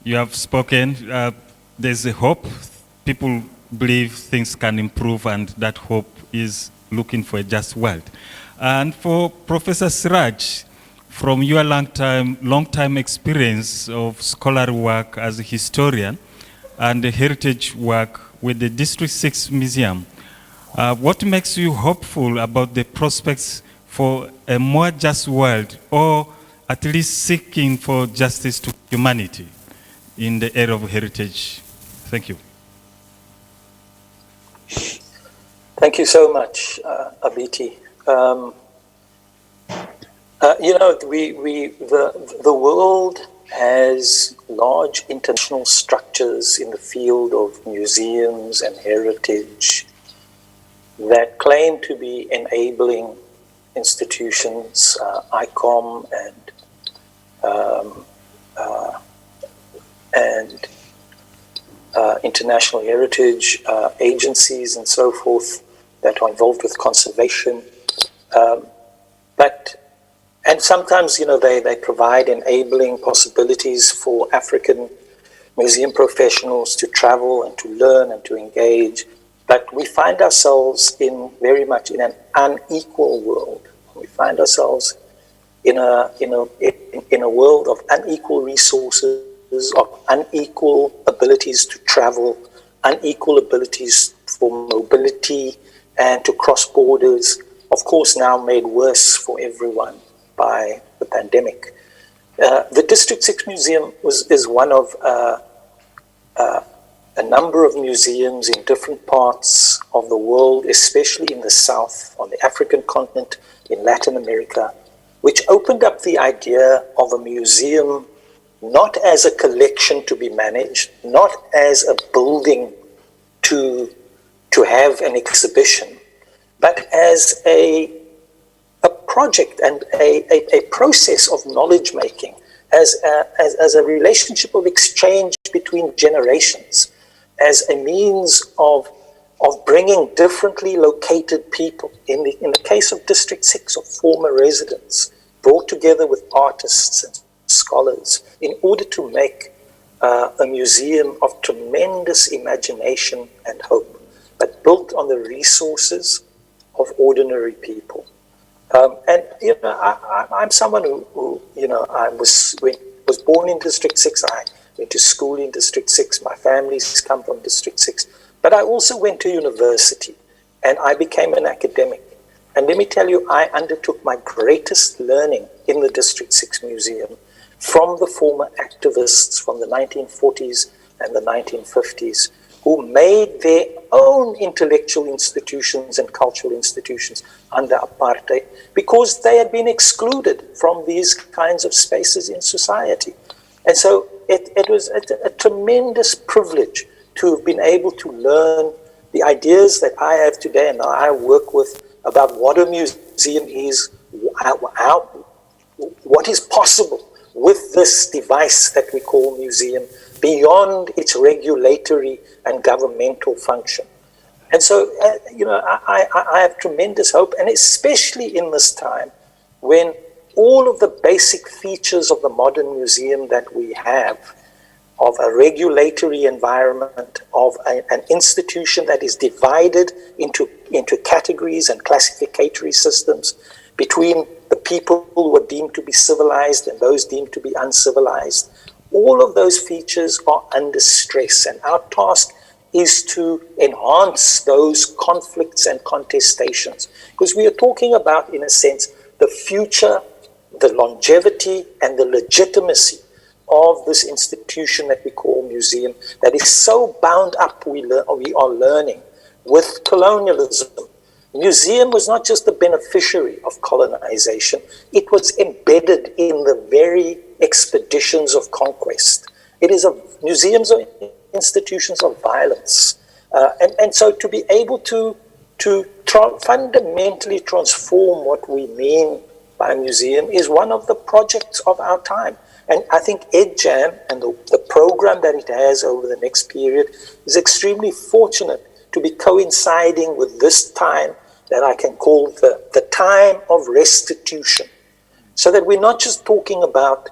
Speaker 8: You have spoken. There's a hope. People believe things can improve, and that hope is looking for a just world. And for Professor Siraj, from your long time experience of scholarly work as a historian and heritage work with the District 6 Museum, what makes you hopeful about the prospects for a more just world, or at least seeking for justice to humanity in the area of heritage? Thank you.
Speaker 9: Thank you so much, Abiti. The world has large international structures in the field of museums and heritage that claim to be enabling institutions, ICOM and international heritage agencies and so forth that are involved with conservation. And sometimes, they provide enabling possibilities for African museum professionals to travel and to learn and to engage. But we find ourselves very much in an unequal world. We find ourselves in a world of unequal resources, of unequal abilities to travel, unequal abilities for mobility and to cross borders, of course now made worse for everyone by the pandemic. The District 6 Museum is one of a number of museums in different parts of the world, especially in the South, on the African continent, in Latin America, which opened up the idea of a museum not as a collection to be managed, not as a building to have an exhibition, but as a project and a process of knowledge making, as a relationship of exchange between generations, as a means of bringing differently located people, in the case of District 6, of former residents, brought together with artists and scholars in order to make a museum of tremendous imagination and hope, but built on the resources of ordinary people. I'm someone who I was born in District 6. I went to school in District 6. My family's come from District 6. But I also went to university and I became an academic. And let me tell you, I undertook my greatest learning in the District 6 Museum from the former activists from the 1940s and the 1950s who made their own intellectual institutions and cultural institutions under apartheid because they had been excluded from these kinds of spaces in society. And so it was a tremendous privilege to have been able to learn the ideas that I have today and I work with about what a museum is, what is possible with this device that we call museum beyond its regulatory and governmental function. And so, I have tremendous hope, and especially in this time when all of the basic features of the modern museum that we have, of a regulatory environment, of an institution that is divided into categories and classificatory systems between the people who are deemed to be civilized and those deemed to be uncivilized. All of those features are under stress, and our task is to enhance those conflicts and contestations, because we are talking about, in a sense, the future, the longevity and the legitimacy of this institution that we call museum, that is so bound up, we are learning, with colonialism. Museum was not just the beneficiary of colonization, it was embedded in the very expeditions of conquest. Museums are institutions of violence. And so to be able to fundamentally transform what we mean by a museum is one of the projects of our time. And I think EdJAM and the program that it has over the next period is extremely fortunate to be coinciding with this time that I can call the time of restitution. So that we're not just talking about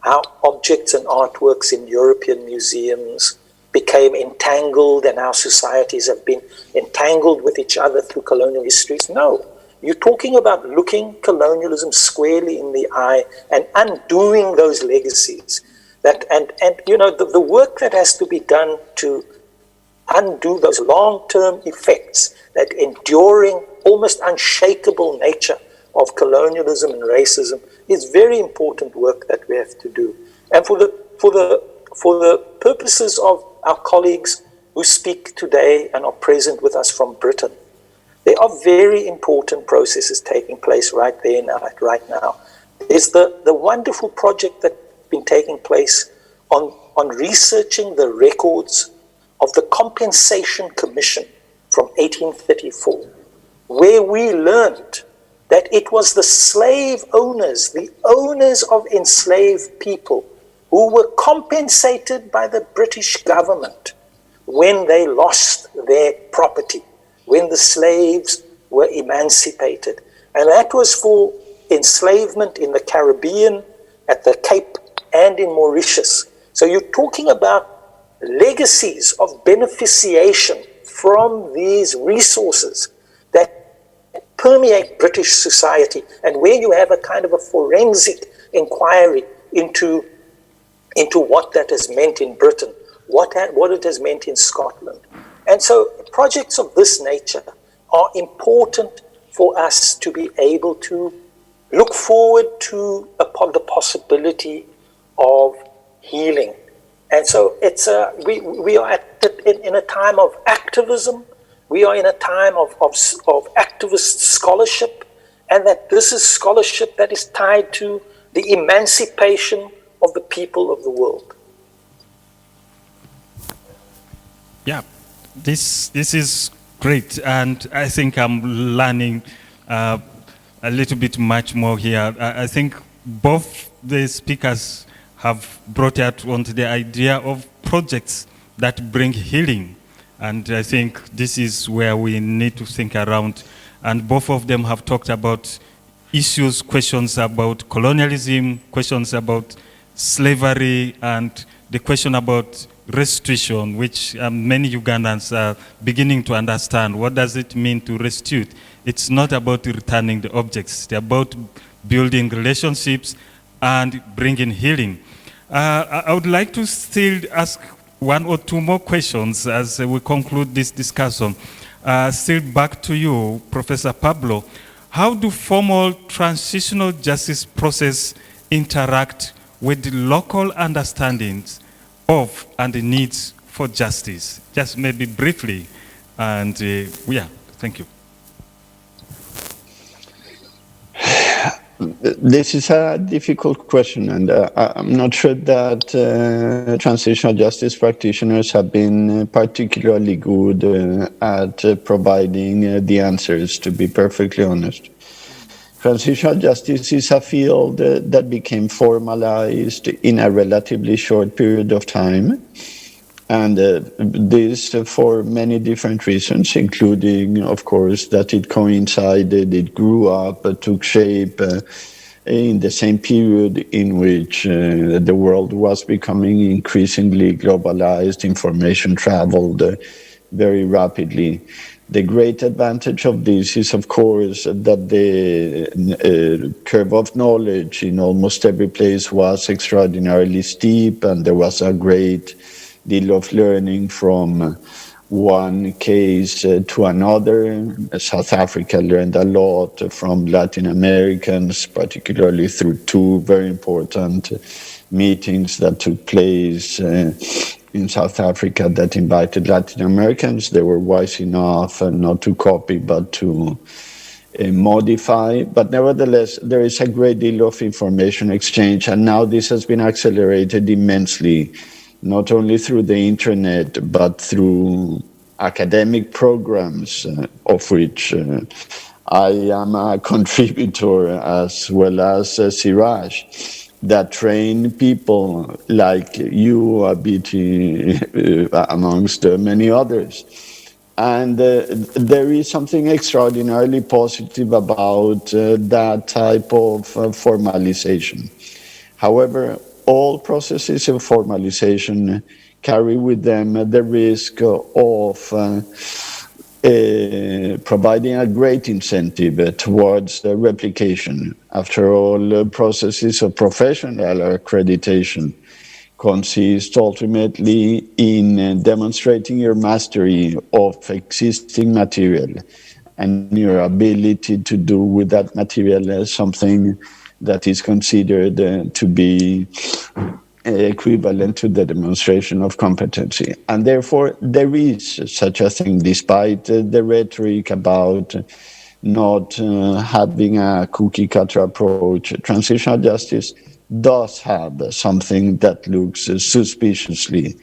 Speaker 9: how objects and artworks in European museums became entangled and our societies have been entangled with each other through colonial histories. No, you're talking about looking colonialism squarely in the eye and undoing those legacies. The work that has to be done to undo those long-term effects, that enduring, almost unshakable nature of colonialism and racism is very important work that we have to do. And for the purposes of our colleagues who speak today and are present with us from Britain, there are very important processes taking place right now. There's the wonderful project that's been taking place on researching the records of the Compensation Commission from 1834, where we learned that it was the slave owners, the owners of enslaved people, who were compensated by the British government when they lost their property, when the slaves were emancipated. And that was for enslavement in the Caribbean, at the Cape, and in Mauritius. So you're talking about legacies of beneficiation from these resources that permeate British society, and where you have a kind of a forensic inquiry into what that has meant in Britain, what it has meant in Scotland. And so projects of this nature are important for us to be able to look forward to upon the possibility of healing. And so it's we are in a time of activism. We are in a time of activist scholarship, and that this is scholarship that is tied to the emancipation of the people of the world.
Speaker 8: Yeah, this is great, and I think I'm learning a little bit much more here. I think both the speakers have brought out onto the idea of projects that bring healing. And I think this is where we need to think around. And both of them have talked about issues, questions about colonialism, questions about slavery, and the question about restitution, which many Ugandans are beginning to understand. What does it mean to restitute? It's not about returning the objects. It's about building relationships and bringing healing. I would like to still ask one or two more questions as we conclude this discussion. Still back to you, Professor Pablo. How do formal transitional justice process interact with the local understandings of and the needs for justice? Just maybe briefly, and yeah, thank you.
Speaker 10: This is a difficult question, and I'm not sure that transitional justice practitioners have been particularly good at providing the answers, to be perfectly honest. Transitional justice is a field that became formalized in a relatively short period of time, and this for many different reasons, including, of course, that it coincided, it grew up, took shape in the same period in which the world was becoming increasingly globalized, information traveled very rapidly. The great advantage of this is, of course, that the curve of knowledge in almost every place was extraordinarily steep, and there was a great deal of learning from one case to another. South Africa learned a lot from Latin Americans, particularly through two very important meetings that took place in South Africa that invited Latin Americans. They were wise enough not to copy but to modify. But nevertheless, there is a great deal of information exchange, and now this has been accelerated immensely, not only through the internet, but through academic programs, of which I am a contributor, as well as Siraj, that train people like you, Abiti, amongst many others. And there is something extraordinarily positive about that type of formalization. However, all processes of formalization carry with them the risk of providing a great incentive towards the replication. After all, processes of professional accreditation consist ultimately in demonstrating your mastery of existing material and your ability to do with that material something that is considered to be equivalent to the demonstration of competency. And therefore, there is such a thing, despite the rhetoric about not having a cookie-cutter approach. Transitional justice does have something that looks suspiciously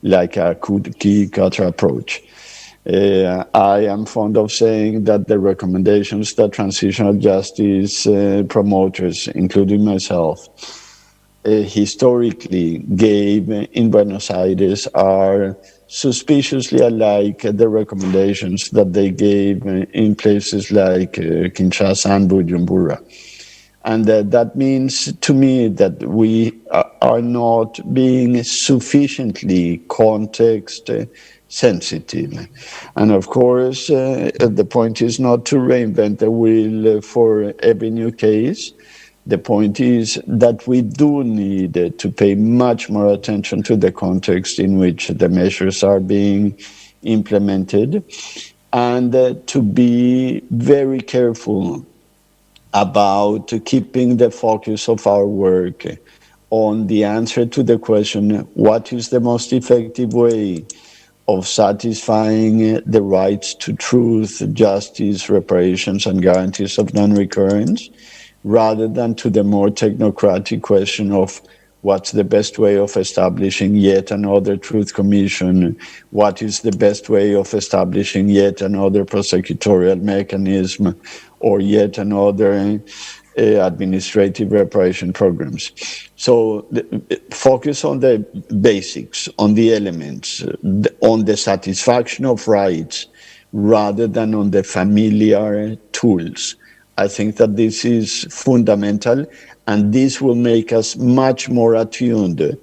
Speaker 10: like a cookie-cutter approach. I am fond of saying that the recommendations that transitional justice promoters, including myself, historically gave in Buenos Aires are suspiciously alike the recommendations that they gave in places like Kinshasa and Bujumbura. And that means to me that we are not being sufficiently context sensitive. And of course, the point is not to reinvent the wheel for every new case. The point is that we do need to pay much more attention to the context in which the measures are being implemented, and to be very careful about keeping the focus of our work on the answer to the question, what is the most effective way of satisfying the rights to truth, justice, reparations, and guarantees of non-recurrence, rather than to the more technocratic question of what's the best way of establishing yet another truth commission, what is the best way of establishing yet another prosecutorial mechanism, or yet another administrative reparation programs. So focus on the basics, on the elements, on the satisfaction of rights, rather than on the familiar tools. I think that this is fundamental, and this will make us much more attuned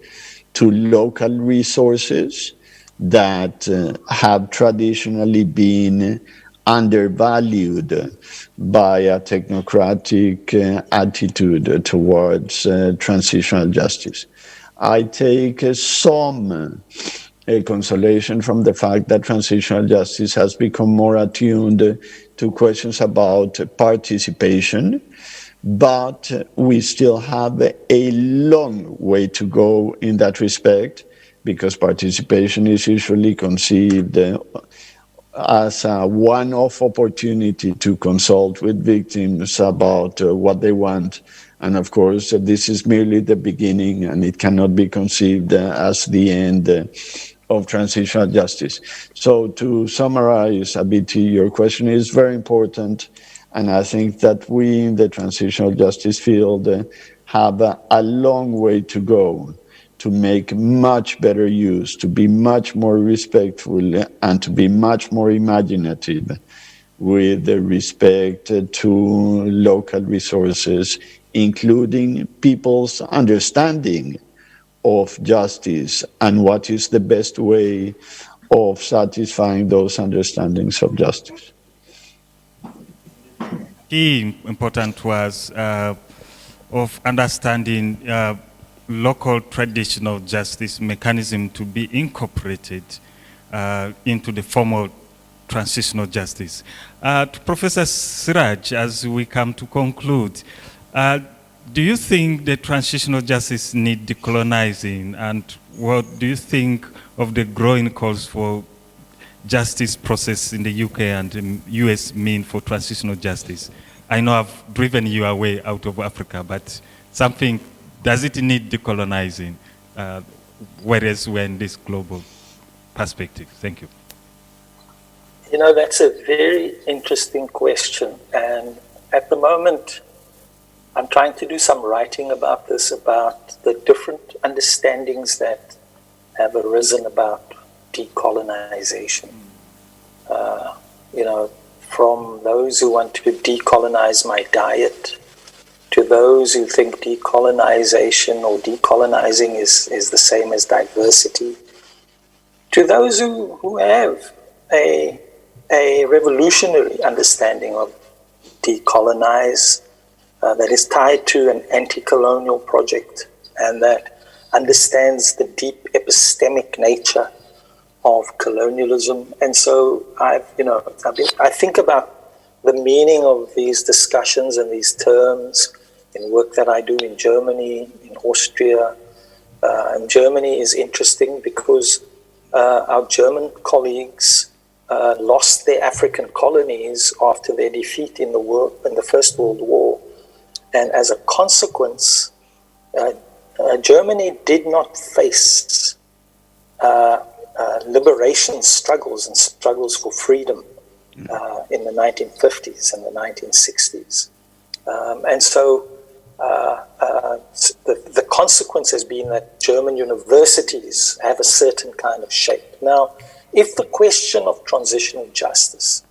Speaker 10: to local resources that have traditionally been undervalued by a technocratic attitude towards transitional justice. I take some consolation from the fact that transitional justice has become more attuned to questions about participation, but we still have a long way to go in that respect, because participation is usually conceived as a one-off opportunity to consult with victims about what they want. And of course, this is merely the beginning, and it cannot be conceived as the end of transitional justice. So to summarize, Abiti, your question is very important, and I think that we in the transitional justice field have a long way to go to make much better use, to be much more respectful, and to be much more imaginative with respect to local resources, including people's understanding of justice and what is the best way of satisfying those understandings of justice.
Speaker 8: Key important was of understanding local traditional justice mechanism to be incorporated into the formal transitional justice. To Professor Siraj, as we come to conclude, do you think the transitional justice need decolonizing, and what do you think of the growing calls for justice process in the UK and the US mean for transitional justice? I know I've driven you away out of Africa, but something, does it need decolonizing, whereas we're in this global perspective? Thank you.
Speaker 9: You know, that's a very interesting question. And at the moment, I'm trying to do some writing about this, about the different understandings that have arisen about decolonization. You know, from those who want to decolonize my diet, to those who think decolonization or decolonizing is the same as diversity, to those who have a revolutionary understanding of decolonize that is tied to an anti-colonial project and that understands the deep epistemic nature of colonialism. And so I think about the meaning of these discussions and these terms in work that I do in Germany, in Austria. And Germany is interesting because our German colleagues lost their African colonies after their defeat in the First World War. And as a consequence, Germany did not face liberation struggles and struggles for freedom in the 1950s and the 1960s. And so the consequence has been that German universities have a certain kind of shape. Now, if the question of transitional justice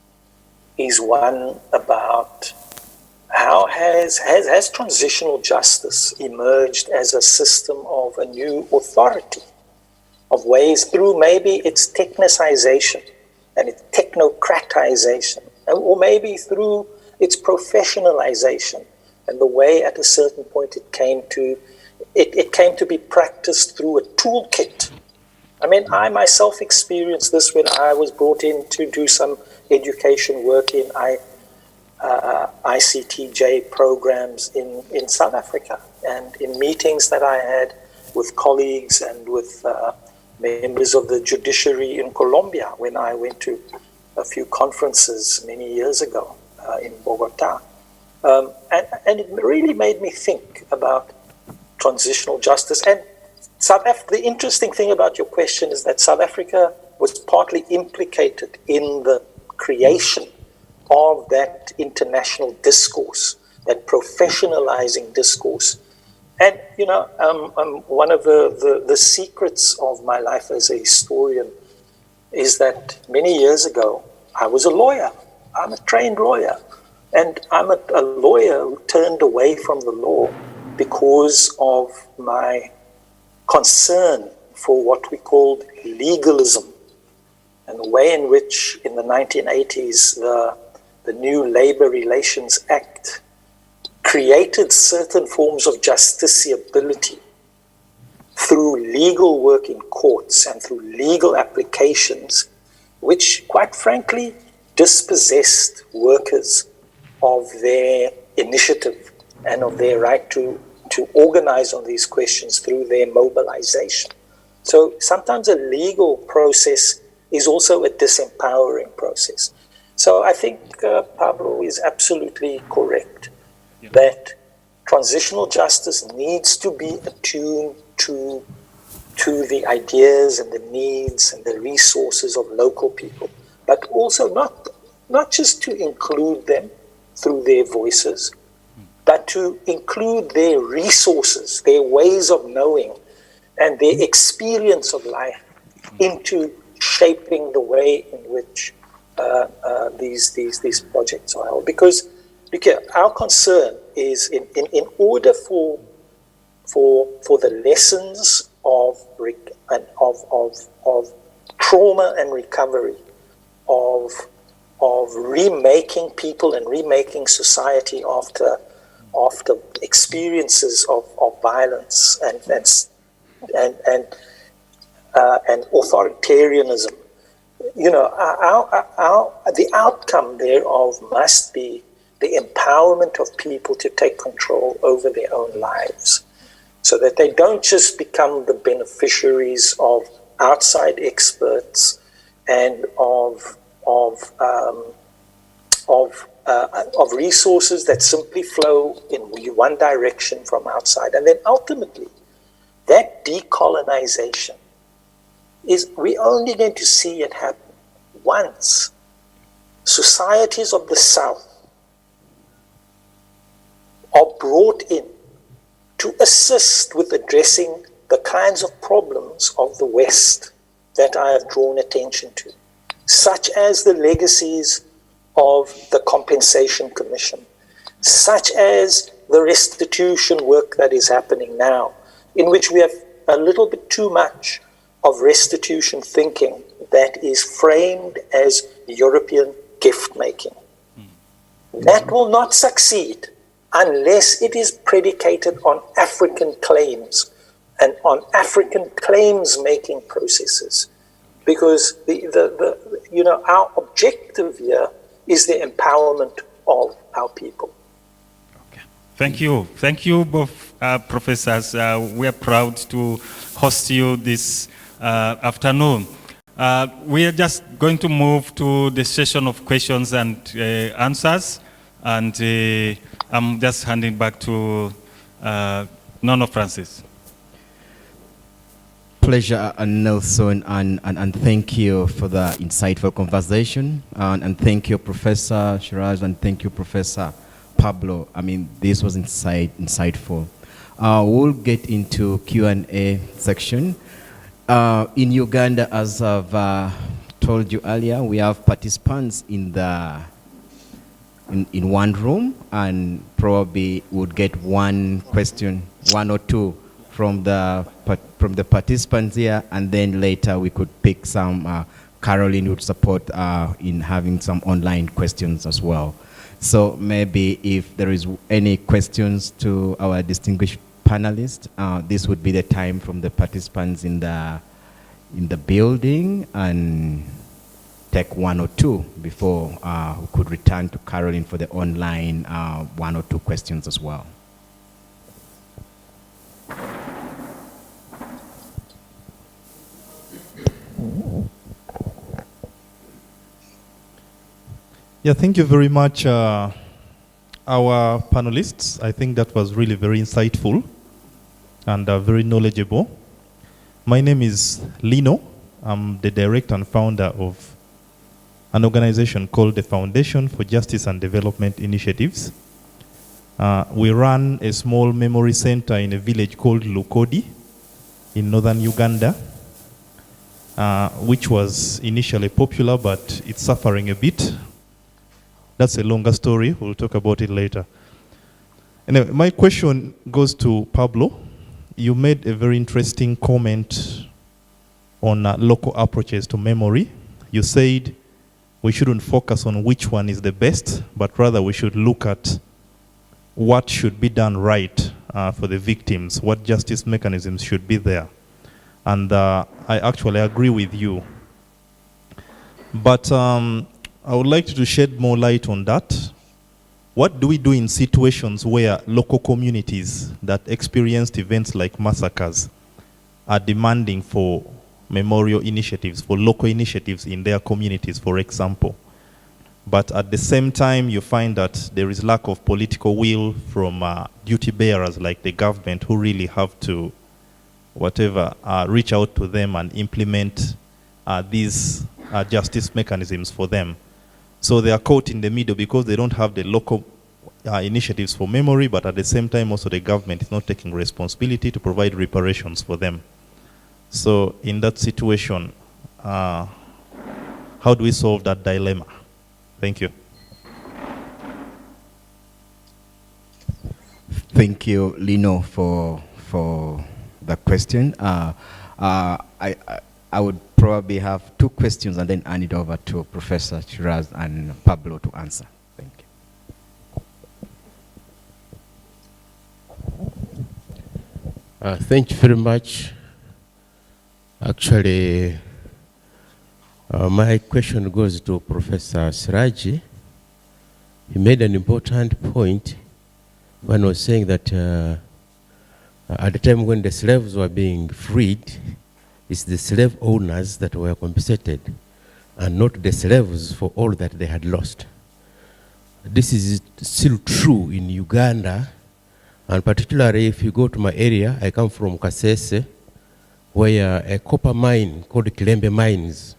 Speaker 9: is one about how has transitional justice emerged as a system of a new authority, of ways through maybe its technicization and its technocratization, or maybe through its professionalization and the way at a certain point it came to be practiced through a toolkit. I mean, I myself experienced this when I was brought in to do some education work in ICTJ programs in South Africa, and in meetings that I had with colleagues and with members of the judiciary in Colombia when I went to a few conferences many years ago in Bogota. And it really made me think about transitional justice. And the interesting thing about your question is that South Africa was partly implicated in the creation of that international discourse, that professionalizing discourse. And, you know, one of the secrets of my life as a historian is that many years ago, I was a lawyer. I'm a trained lawyer. And I'm a lawyer who turned away from the law because of my concern for what we called legalism, and the way in which in the 1980s the new Labor Relations Act created certain forms of justiciability through legal work in courts and through legal applications, which quite frankly dispossessed workers of their initiative and of their right to organize on these questions through their mobilization. So sometimes a legal process is also a disempowering process. So I think Pablo is absolutely correct that transitional justice needs to be attuned to the ideas and the needs and the resources of local people, but also not just to include them through their voices, but to include their resources, their ways of knowing, and their experience of life into shaping the way in which these projects are held. Because our concern is in order for the lessons of trauma and recovery, of remaking people and remaking society after experiences of violence and authoritarianism, you know, the outcome thereof must be the empowerment of people to take control over their own lives, so that they don't just become the beneficiaries of outside experts and of resources that simply flow in one direction from outside. And then ultimately, that decolonization we're only going to see it happen once societies of the South are brought in to assist with addressing the kinds of problems of the West that I have drawn attention to, such as the legacies of the Compensation Commission, such as the restitution work that is happening now, in which we have a little bit too much of restitution thinking that is framed as European gift-making. That will not succeed unless it is predicated on African claims and on African claims-making processes. Because our objective here is the empowerment of our people.
Speaker 8: Okay. Thank you both professors. We are proud to host you this afternoon. We are just going to move to the session of questions and answers, and I'm just handing back to Nono Francis.
Speaker 3: Pleasure, Nelson, and thank you for the insightful conversation, and thank you, Professor Shiraz, and thank you, Professor Pablo. I mean, this was insightful. We'll get into Q&A section. In Uganda, as I've told you earlier, we have participants in the in one room, and probably would get one question, one or two from the participants here, and then later we could pick some. Caroline would support in having some online questions as well. So maybe if there is any questions to our distinguished panelists, this would be the time from the participants in the building, and take one or two before we could return to Caroline for the online one or two questions as well.
Speaker 11: Yeah, thank you very much, our panelists. I think that was really very insightful and very knowledgeable. My name is Lino. I'm the director and founder of an organization called the Foundation for Justice and Development Initiatives. We run a small memory center in a village called Lukodi in northern Uganda, which was initially popular, but it's suffering a bit. That's a longer story. We'll talk about it later. Anyway, my question goes to Pablo. You made a very interesting comment on local approaches to memory. You said we shouldn't focus on which one is the best, but rather we should look at what should be done right for the victims, what justice mechanisms should be there. And I actually agree with you. But I would like to shed more light on that. What do we do in situations where local communities that experienced events like massacres are demanding for memorial initiatives, for local initiatives in their communities, for example? But at the same time, you find that there is lack of political will from duty bearers like the government, who really have to, reach out to them and implement these justice mechanisms for them. So they are caught in the middle because they don't have the local initiatives for memory, but at the same time also the government is not taking responsibility to provide reparations for them. So in that situation, how do we solve that dilemma? Thank you.
Speaker 3: Thank you, Lino, for the question. I would probably have two questions and then hand it over to Professor Shiraz and Pablo to answer. Thank you.
Speaker 12: Thank you very much. Actually, my question goes to Professor Siraji. He made an important point when he was saying that at the time when the slaves were being freed, it's the slave owners that were compensated and not the slaves for all that they had lost. This is still true in Uganda, and particularly if you go to my area, I come from Kasese, where a copper mine called Kilembe Mines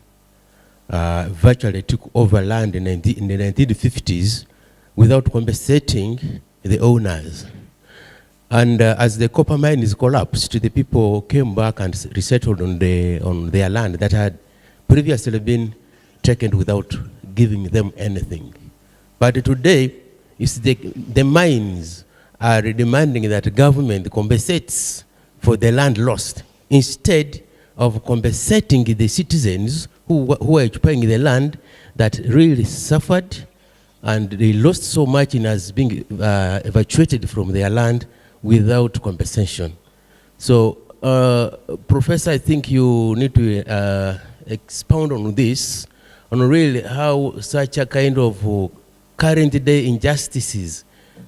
Speaker 12: virtually took over land in the 1950s without compensating the owners. And as the copper mines collapsed, the people came back and resettled on their land that had previously been taken without giving them anything. But today, it's the mines are demanding that the government compensates for the land lost, instead of compensating the citizens who are occupying the land that really suffered, and they lost so much in as being evacuated from their land without compensation. So, Professor, I think you need to expound on this, on really how such a kind of current day injustices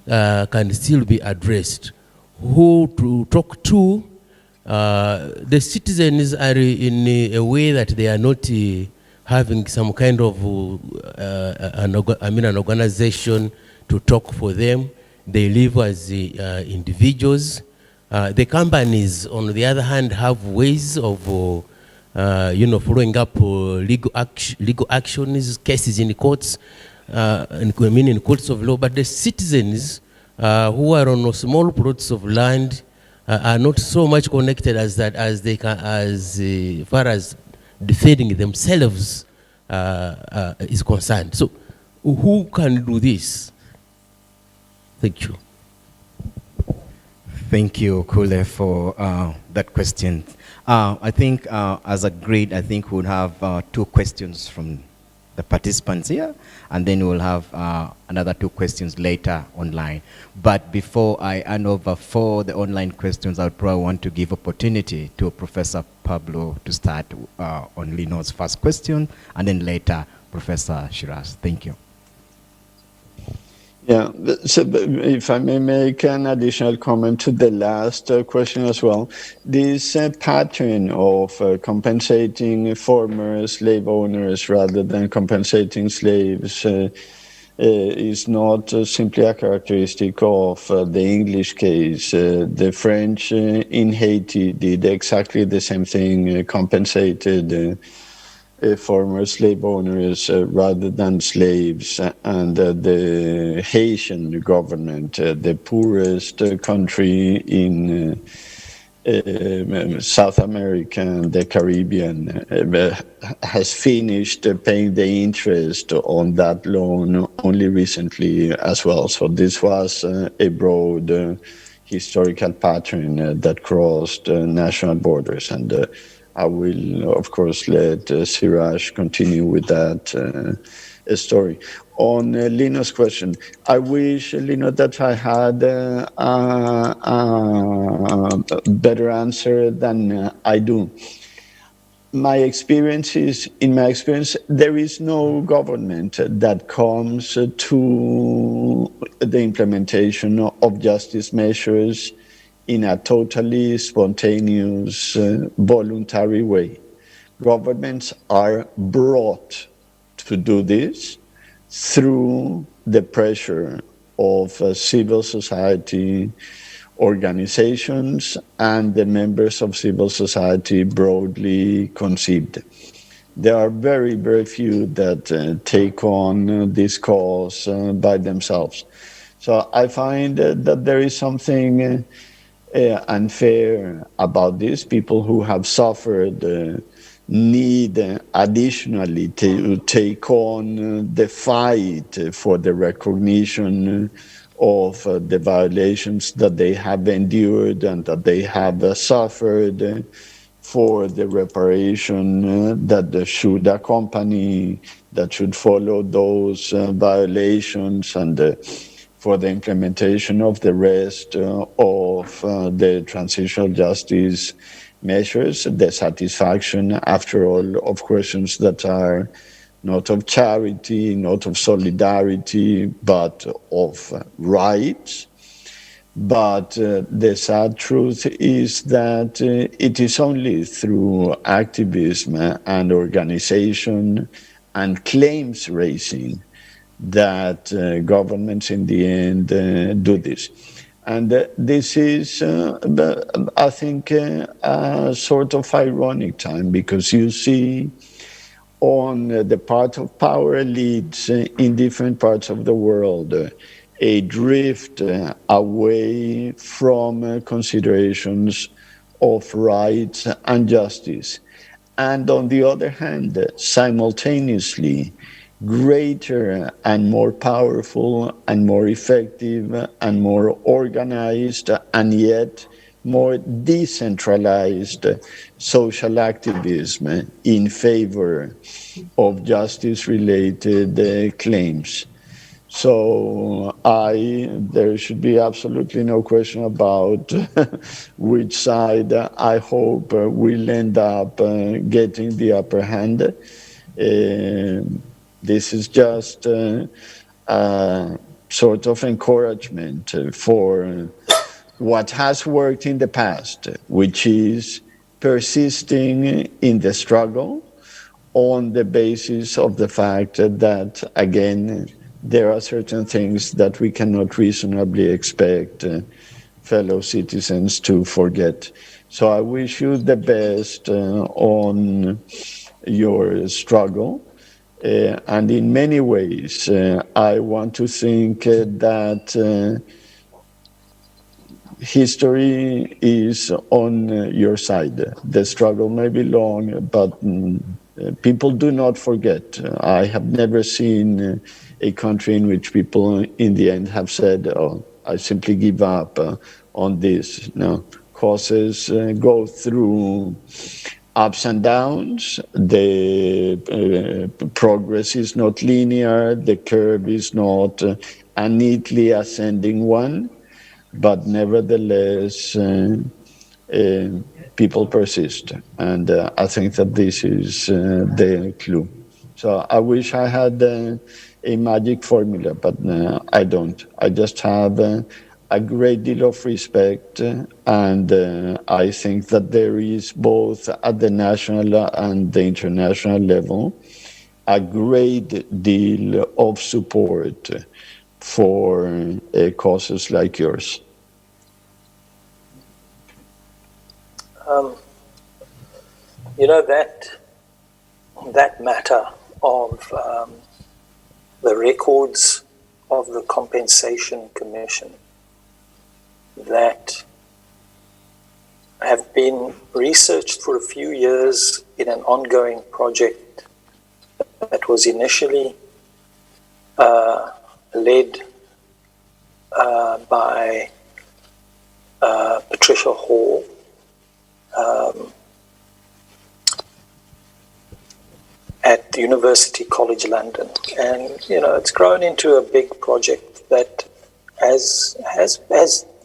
Speaker 12: can still be addressed. Who to talk to? The citizens are in a way that they are not having some kind of an organization to talk for them. They live as individuals. The companies, on the other hand, have ways of following up legal actions, cases in courts, in courts of law. But the citizens who are on small plots of land are not so much connected as that, as far as defending themselves is concerned. So, Who can do this? Thank you.
Speaker 3: Thank you, Kule, for that question. I think as agreed, I think we'll have 2 questions from the participants here, and then we'll have another 2 questions later online. But before I hand over for the online questions, I would probably want to give opportunity to Professor Pablo to start on Lino's first question, and then later Professor Shiraz. Thank you.
Speaker 10: Yeah, so if I may make an additional comment to the last question as well, this pattern of compensating former slave owners rather than compensating slaves is not simply a characteristic of the English case. The French in Haiti did exactly the same thing, compensated former slave owners rather than slaves, and the Haitian government, the poorest country in South America and the Caribbean, has finished paying the interest on that loan only recently as well. So this was a broad historical pattern that crossed national borders, and I will, of course, let Siraj continue with that story. On Lino's question, I wish, Lino, that I had a better answer than I do. In my experience, there is no government that comes to the implementation of justice measures in a totally spontaneous, voluntary way. Governments are brought to do this through the pressure of civil society organizations and the members of civil society broadly conceived. There are very, very few that take on this cause by themselves. So I find that there is something unfair about this. People who have suffered need additionally to take on the fight for the recognition of the violations that they have endured and that they have suffered, for the reparation that should accompany, that should follow those violations, and for the implementation of the rest of the transitional justice measures, the satisfaction, after all, of questions that are not of charity, not of solidarity, but of rights. But the sad truth is that it is only through activism and organization and claims raising that governments in the end do this. And this is, I think, a sort of ironic time, because you see on the part of power elites in different parts of the world a drift away from considerations of rights and justice. And on the other hand, simultaneously, greater and more powerful and more effective and more organized and yet more decentralized social activism in favor of justice-related claims. So there should be absolutely no question about which side I hope will end up getting the upper hand. This is just a sort of encouragement for what has worked in the past, which is persisting in the struggle on the basis of the fact that, again, there are certain things that we cannot reasonably expect fellow citizens to forget. So I wish you the best on your struggle. And in many ways, I want to think that history is on your side. The struggle may be long, but People do not forget. I have never seen a country in which people in the end have said, oh, I simply give up on this. No, causes go through ups and downs. The progress is not linear. The curve is not a neatly ascending one, but nevertheless, people persist. And I think that this is the clue. So I wish I had a magic formula, but I don't. I just have a great deal of respect, and I think that there is both at the national and the international level a great deal of support for causes like yours.
Speaker 9: You know, that matter of the records of the Compensation Commission that have been researched for a few years in an ongoing project that was initially led by Patricia Hall, at the University College London, and you know it's grown into a big project that has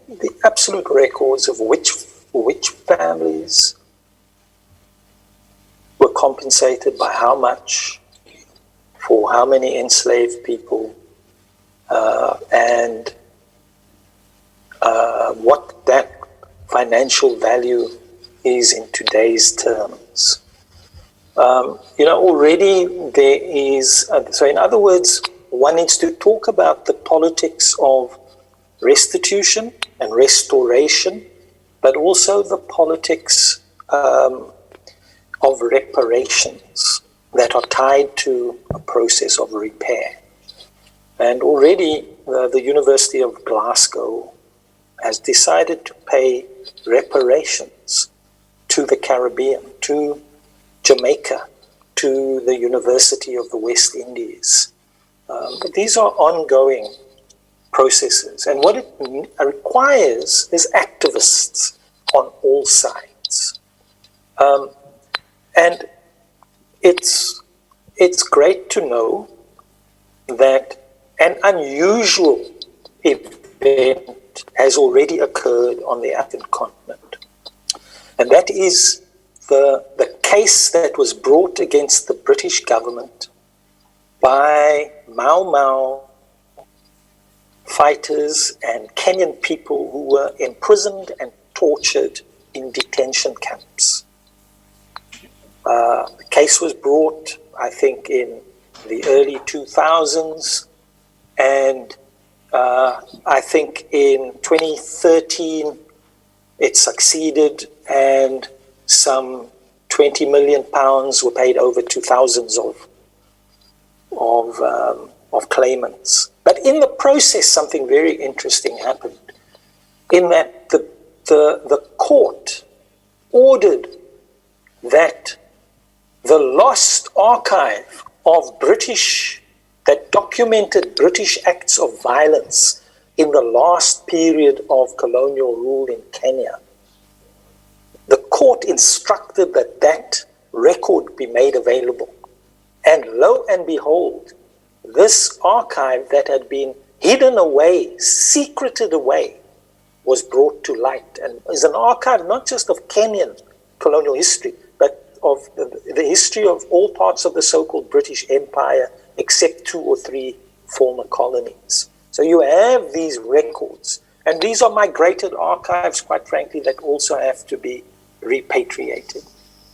Speaker 9: the absolute records of which families were compensated by how much for how many enslaved people, and what that financial value is in today's terms. You know, already there is, so in other words, one needs to talk about the politics of restitution and restoration, but also the politics of reparations that are tied to a process of repair. And already the University of Glasgow has decided to pay reparations to the Caribbean, to Jamaica, to the University of the West Indies. But these are ongoing processes. And what it requires is activists on all sides. And it's great to know that an unusual event has already occurred on the African continent. And that is the case that was brought against the British government by Mau Mau fighters and Kenyan people who were imprisoned and tortured in detention camps. The case was brought, I think, in the early 2000s, and I think in 2013 it succeeded, and some 20 million pounds were paid over to thousands of claimants. But in the process, something very interesting happened, in that the court ordered that the lost archive of that documented British acts of violence in the last period of colonial rule in Kenya, the court instructed that record be made available. And lo and behold, this archive that had been hidden away, secreted away, was brought to light, and is an archive not just of Kenyan colonial history, but of the history of all parts of the so-called British Empire, except 2 or 3 former colonies. So you have these records, and these are migrated archives, quite frankly, that also have to be repatriated.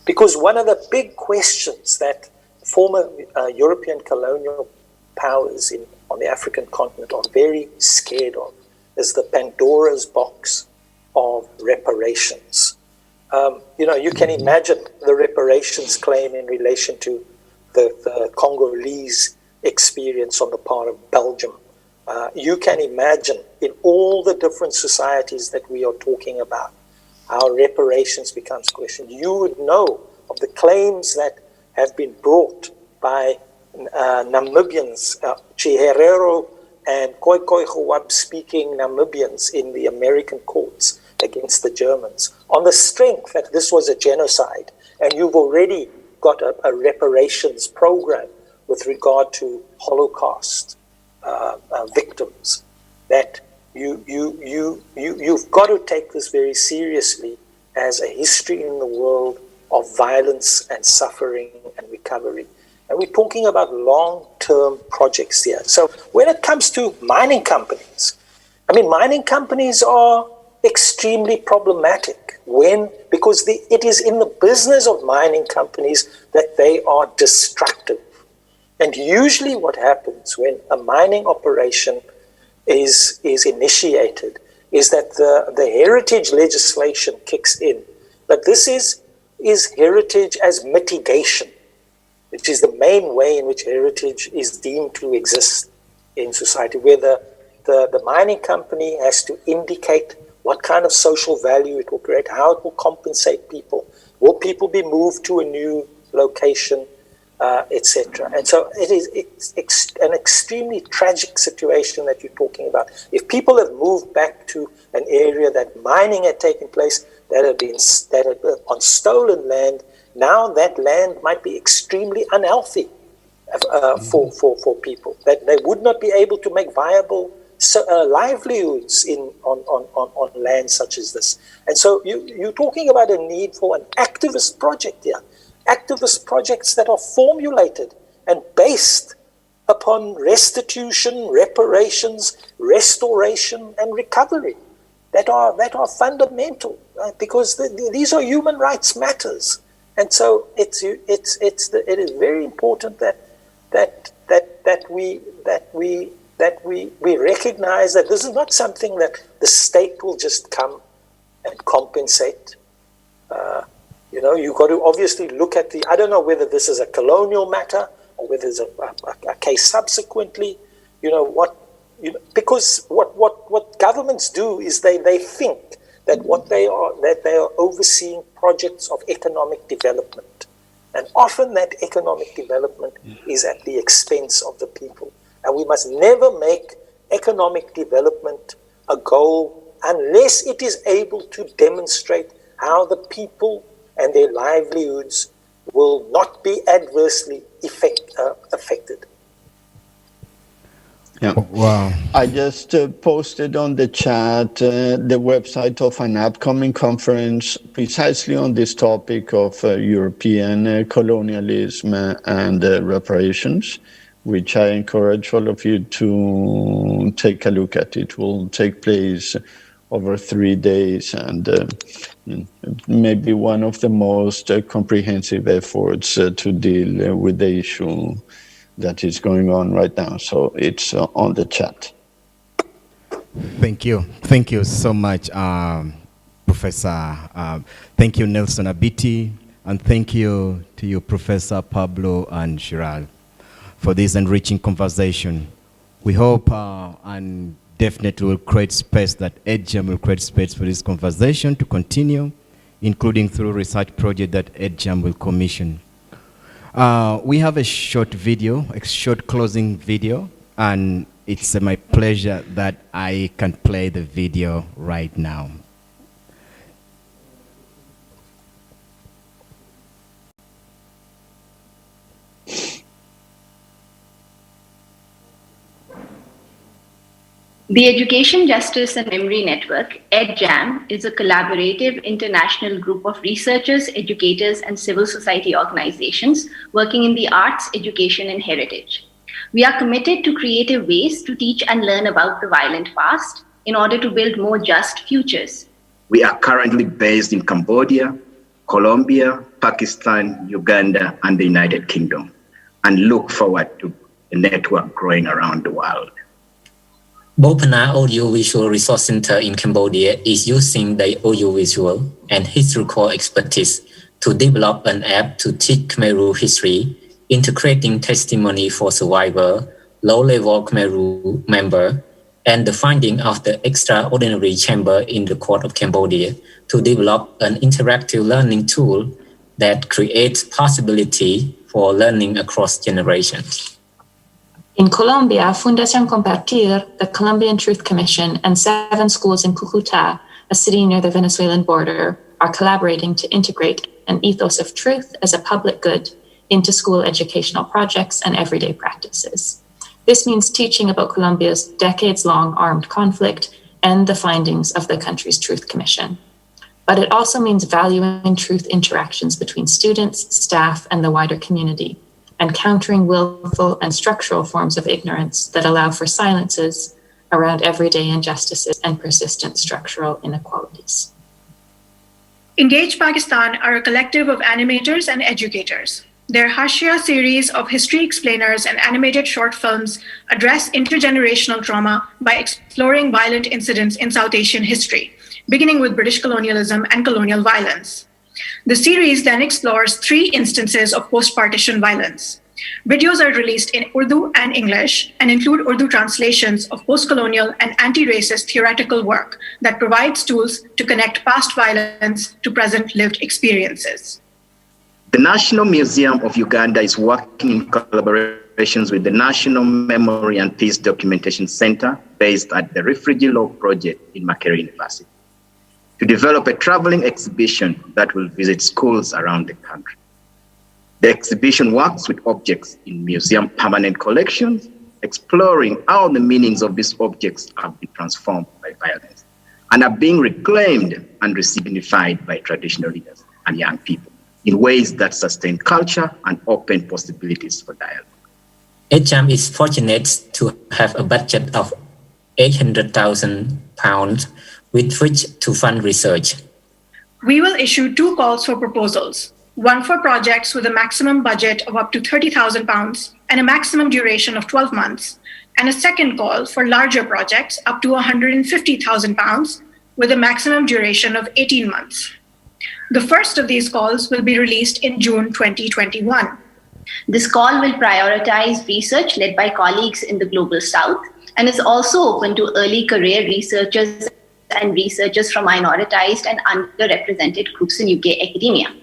Speaker 9: Because one of the big questions that former European colonial powers on the African continent are very scared of is the Pandora's box of reparations. You know, you can imagine the reparations claim in relation to the Congolese experience on the part of Belgium. You can imagine in all the different societies that we are talking about, how reparations becomes questioned. You would know of the claims that have been brought by Namibians, Chiherero and Khoikhoi speaking Namibians in the American courts against the Germans on the strength that this was a genocide, and you've already got a reparations program with regard to Holocaust victims, that you've got to take this very seriously as a history in the world of violence and suffering and recovery. And we're talking about long-term projects here. So when it comes to mining companies, I mean, mining companies are extremely problematic because it is in the business of mining companies that they are destructive. And usually what happens when a mining operation is initiated is that the heritage legislation kicks in. But this is heritage as mitigation, which is the main way in which heritage is deemed to exist in society, where the mining company has to indicate what kind of social value it will create, how it will compensate people, will people be moved to a new location, etc. And so it's an extremely tragic situation that you're talking about. If people have moved back to an area that mining had taken place, that had been on stolen land, now that land might be extremely unhealthy for people, that they would not be able to make viable livelihoods on land such as this. And so you're talking about a need for an activist project here, activist projects that are formulated and based upon restitution, reparations, restoration, and recovery that are fundamental, right? Because these are human rights matters. And so it is very important that we recognize that this is not something that the state will just come and compensate. You've got to obviously look at I don't know whether this is a colonial matter or whether it's a case subsequently, because what governments do is they think that they are overseeing projects of economic development. And often that economic development is at the expense of the people. And we must never make economic development a goal unless it is able to demonstrate how the people and their livelihoods will not be adversely affected.
Speaker 10: Yeah.
Speaker 3: Wow.
Speaker 10: I just posted on the chat the website of an upcoming conference precisely on this topic of European colonialism and reparations, which I encourage all of you to take a look at. It will take place over 3 days and maybe one of the most comprehensive efforts to deal with the issue that is going on right now. So it's on the chat.
Speaker 3: Thank you. Thank you so much, Professor. Thank you, Nelson Abiti. And thank you to you, Professor Pablo and Shiral, for this enriching conversation. We hope and definitely will create space, that EdJAM will create space for this conversation to continue, including through research project that EdJAM will commission. We have a short video, a short closing video, and it's my pleasure that I can play the video right now.
Speaker 13: The Education, Justice and Memory Network, EdJAM, is a collaborative international group of researchers, educators, and civil society organizations working in the arts, education, and heritage. We are committed to creative ways to teach and learn about the violent past in order to build more just futures.
Speaker 14: We are currently based in Cambodia, Colombia, Pakistan, Uganda, and the United Kingdom, and look forward to the network growing around the world.
Speaker 15: Bopana Audiovisual Resource Center in Cambodia is using the audiovisual and historical expertise to develop an app to teach Khmer Rouge history, integrating testimony for survivor, low-level Khmer Rouge member, and the finding of the extraordinary chamber in the Court of Cambodia to develop an interactive learning tool that creates possibility for learning across generations.
Speaker 16: In Colombia, Fundación Compartir, the Colombian Truth Commission, and 7 schools in Cúcuta, a city near the Venezuelan border, are collaborating to integrate an ethos of truth as a public good into school educational projects and everyday practices. This means teaching about Colombia's decades-long armed conflict and the findings of the country's Truth Commission. But it also means valuing truth interactions between students, staff, and the wider community, and countering willful and structural forms of ignorance that allow for silences around everyday injustices and persistent structural inequalities.
Speaker 17: Engage Pakistan are a collective of animators and educators. Their Hashia series of history explainers and animated short films address intergenerational trauma by exploring violent incidents in South Asian history, beginning with British colonialism and colonial violence. The series then explores 3 instances of post-partition violence. Videos are released in Urdu and English and include Urdu translations of post-colonial and anti-racist theoretical work that provides tools to connect past violence to present lived experiences.
Speaker 14: The National Museum of Uganda is working in collaborations with the National Memory and Peace Documentation Center based at the Refugee Law Project in Makerere University to develop a traveling exhibition that will visit schools around the country. The exhibition works with objects in museum permanent collections, exploring how the meanings of these objects have been transformed by violence and are being reclaimed and resignified by traditional leaders and young people in ways that sustain culture and open possibilities for dialogue.
Speaker 15: EdJAM is fortunate to have a budget of £800,000 with which to fund research.
Speaker 17: We will issue 2 calls for proposals, one for projects with a maximum budget of up to £30,000 and a maximum duration of 12 months, and a second call for larger projects up to £150,000 with a maximum duration of 18 months. The first of these calls will be released in June 2021.
Speaker 13: This call will prioritize research led by colleagues in the Global South and is also open to early career researchers and researchers from minoritized and underrepresented groups in UK academia.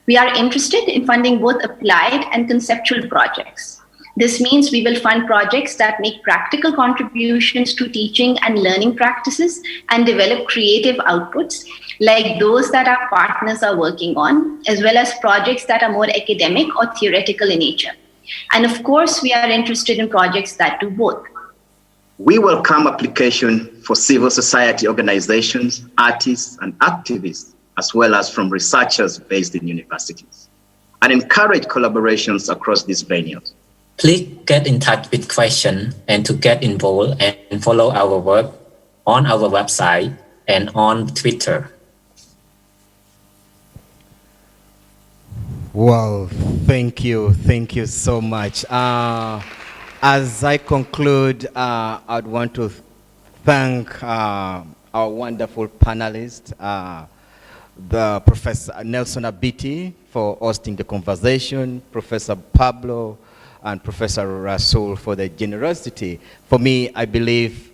Speaker 13: We are interested in funding both applied and conceptual projects. This means we will fund projects that make practical contributions to teaching and learning practices and develop creative outputs like those that our partners are working on, as well as projects that are more academic or theoretical in nature. And of course, we are interested in projects that do both.
Speaker 14: We welcome application for civil society organizations, artists, and activists, as well as from researchers based in universities, and encourage collaborations across these venues.
Speaker 15: Please get in touch with questions and to get involved and follow our work on our website and on Twitter.
Speaker 3: Wow, thank you so much. As I conclude, I'd want to thank our wonderful panelists, the Professor Nelson Abiti for hosting the conversation, Professor Pablo and Professor Rasul for their generosity. For me, I believe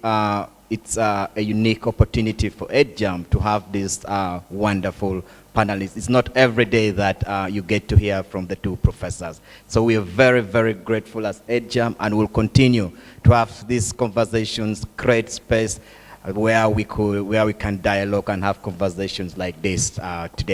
Speaker 3: it's a unique opportunity for EdJAM to have these wonderful panelists. It's not every day that you get to hear from the 2 professors. So we are very, very grateful as EdJAM, and we'll continue to have these conversations, create space where we can dialogue and have conversations like this today.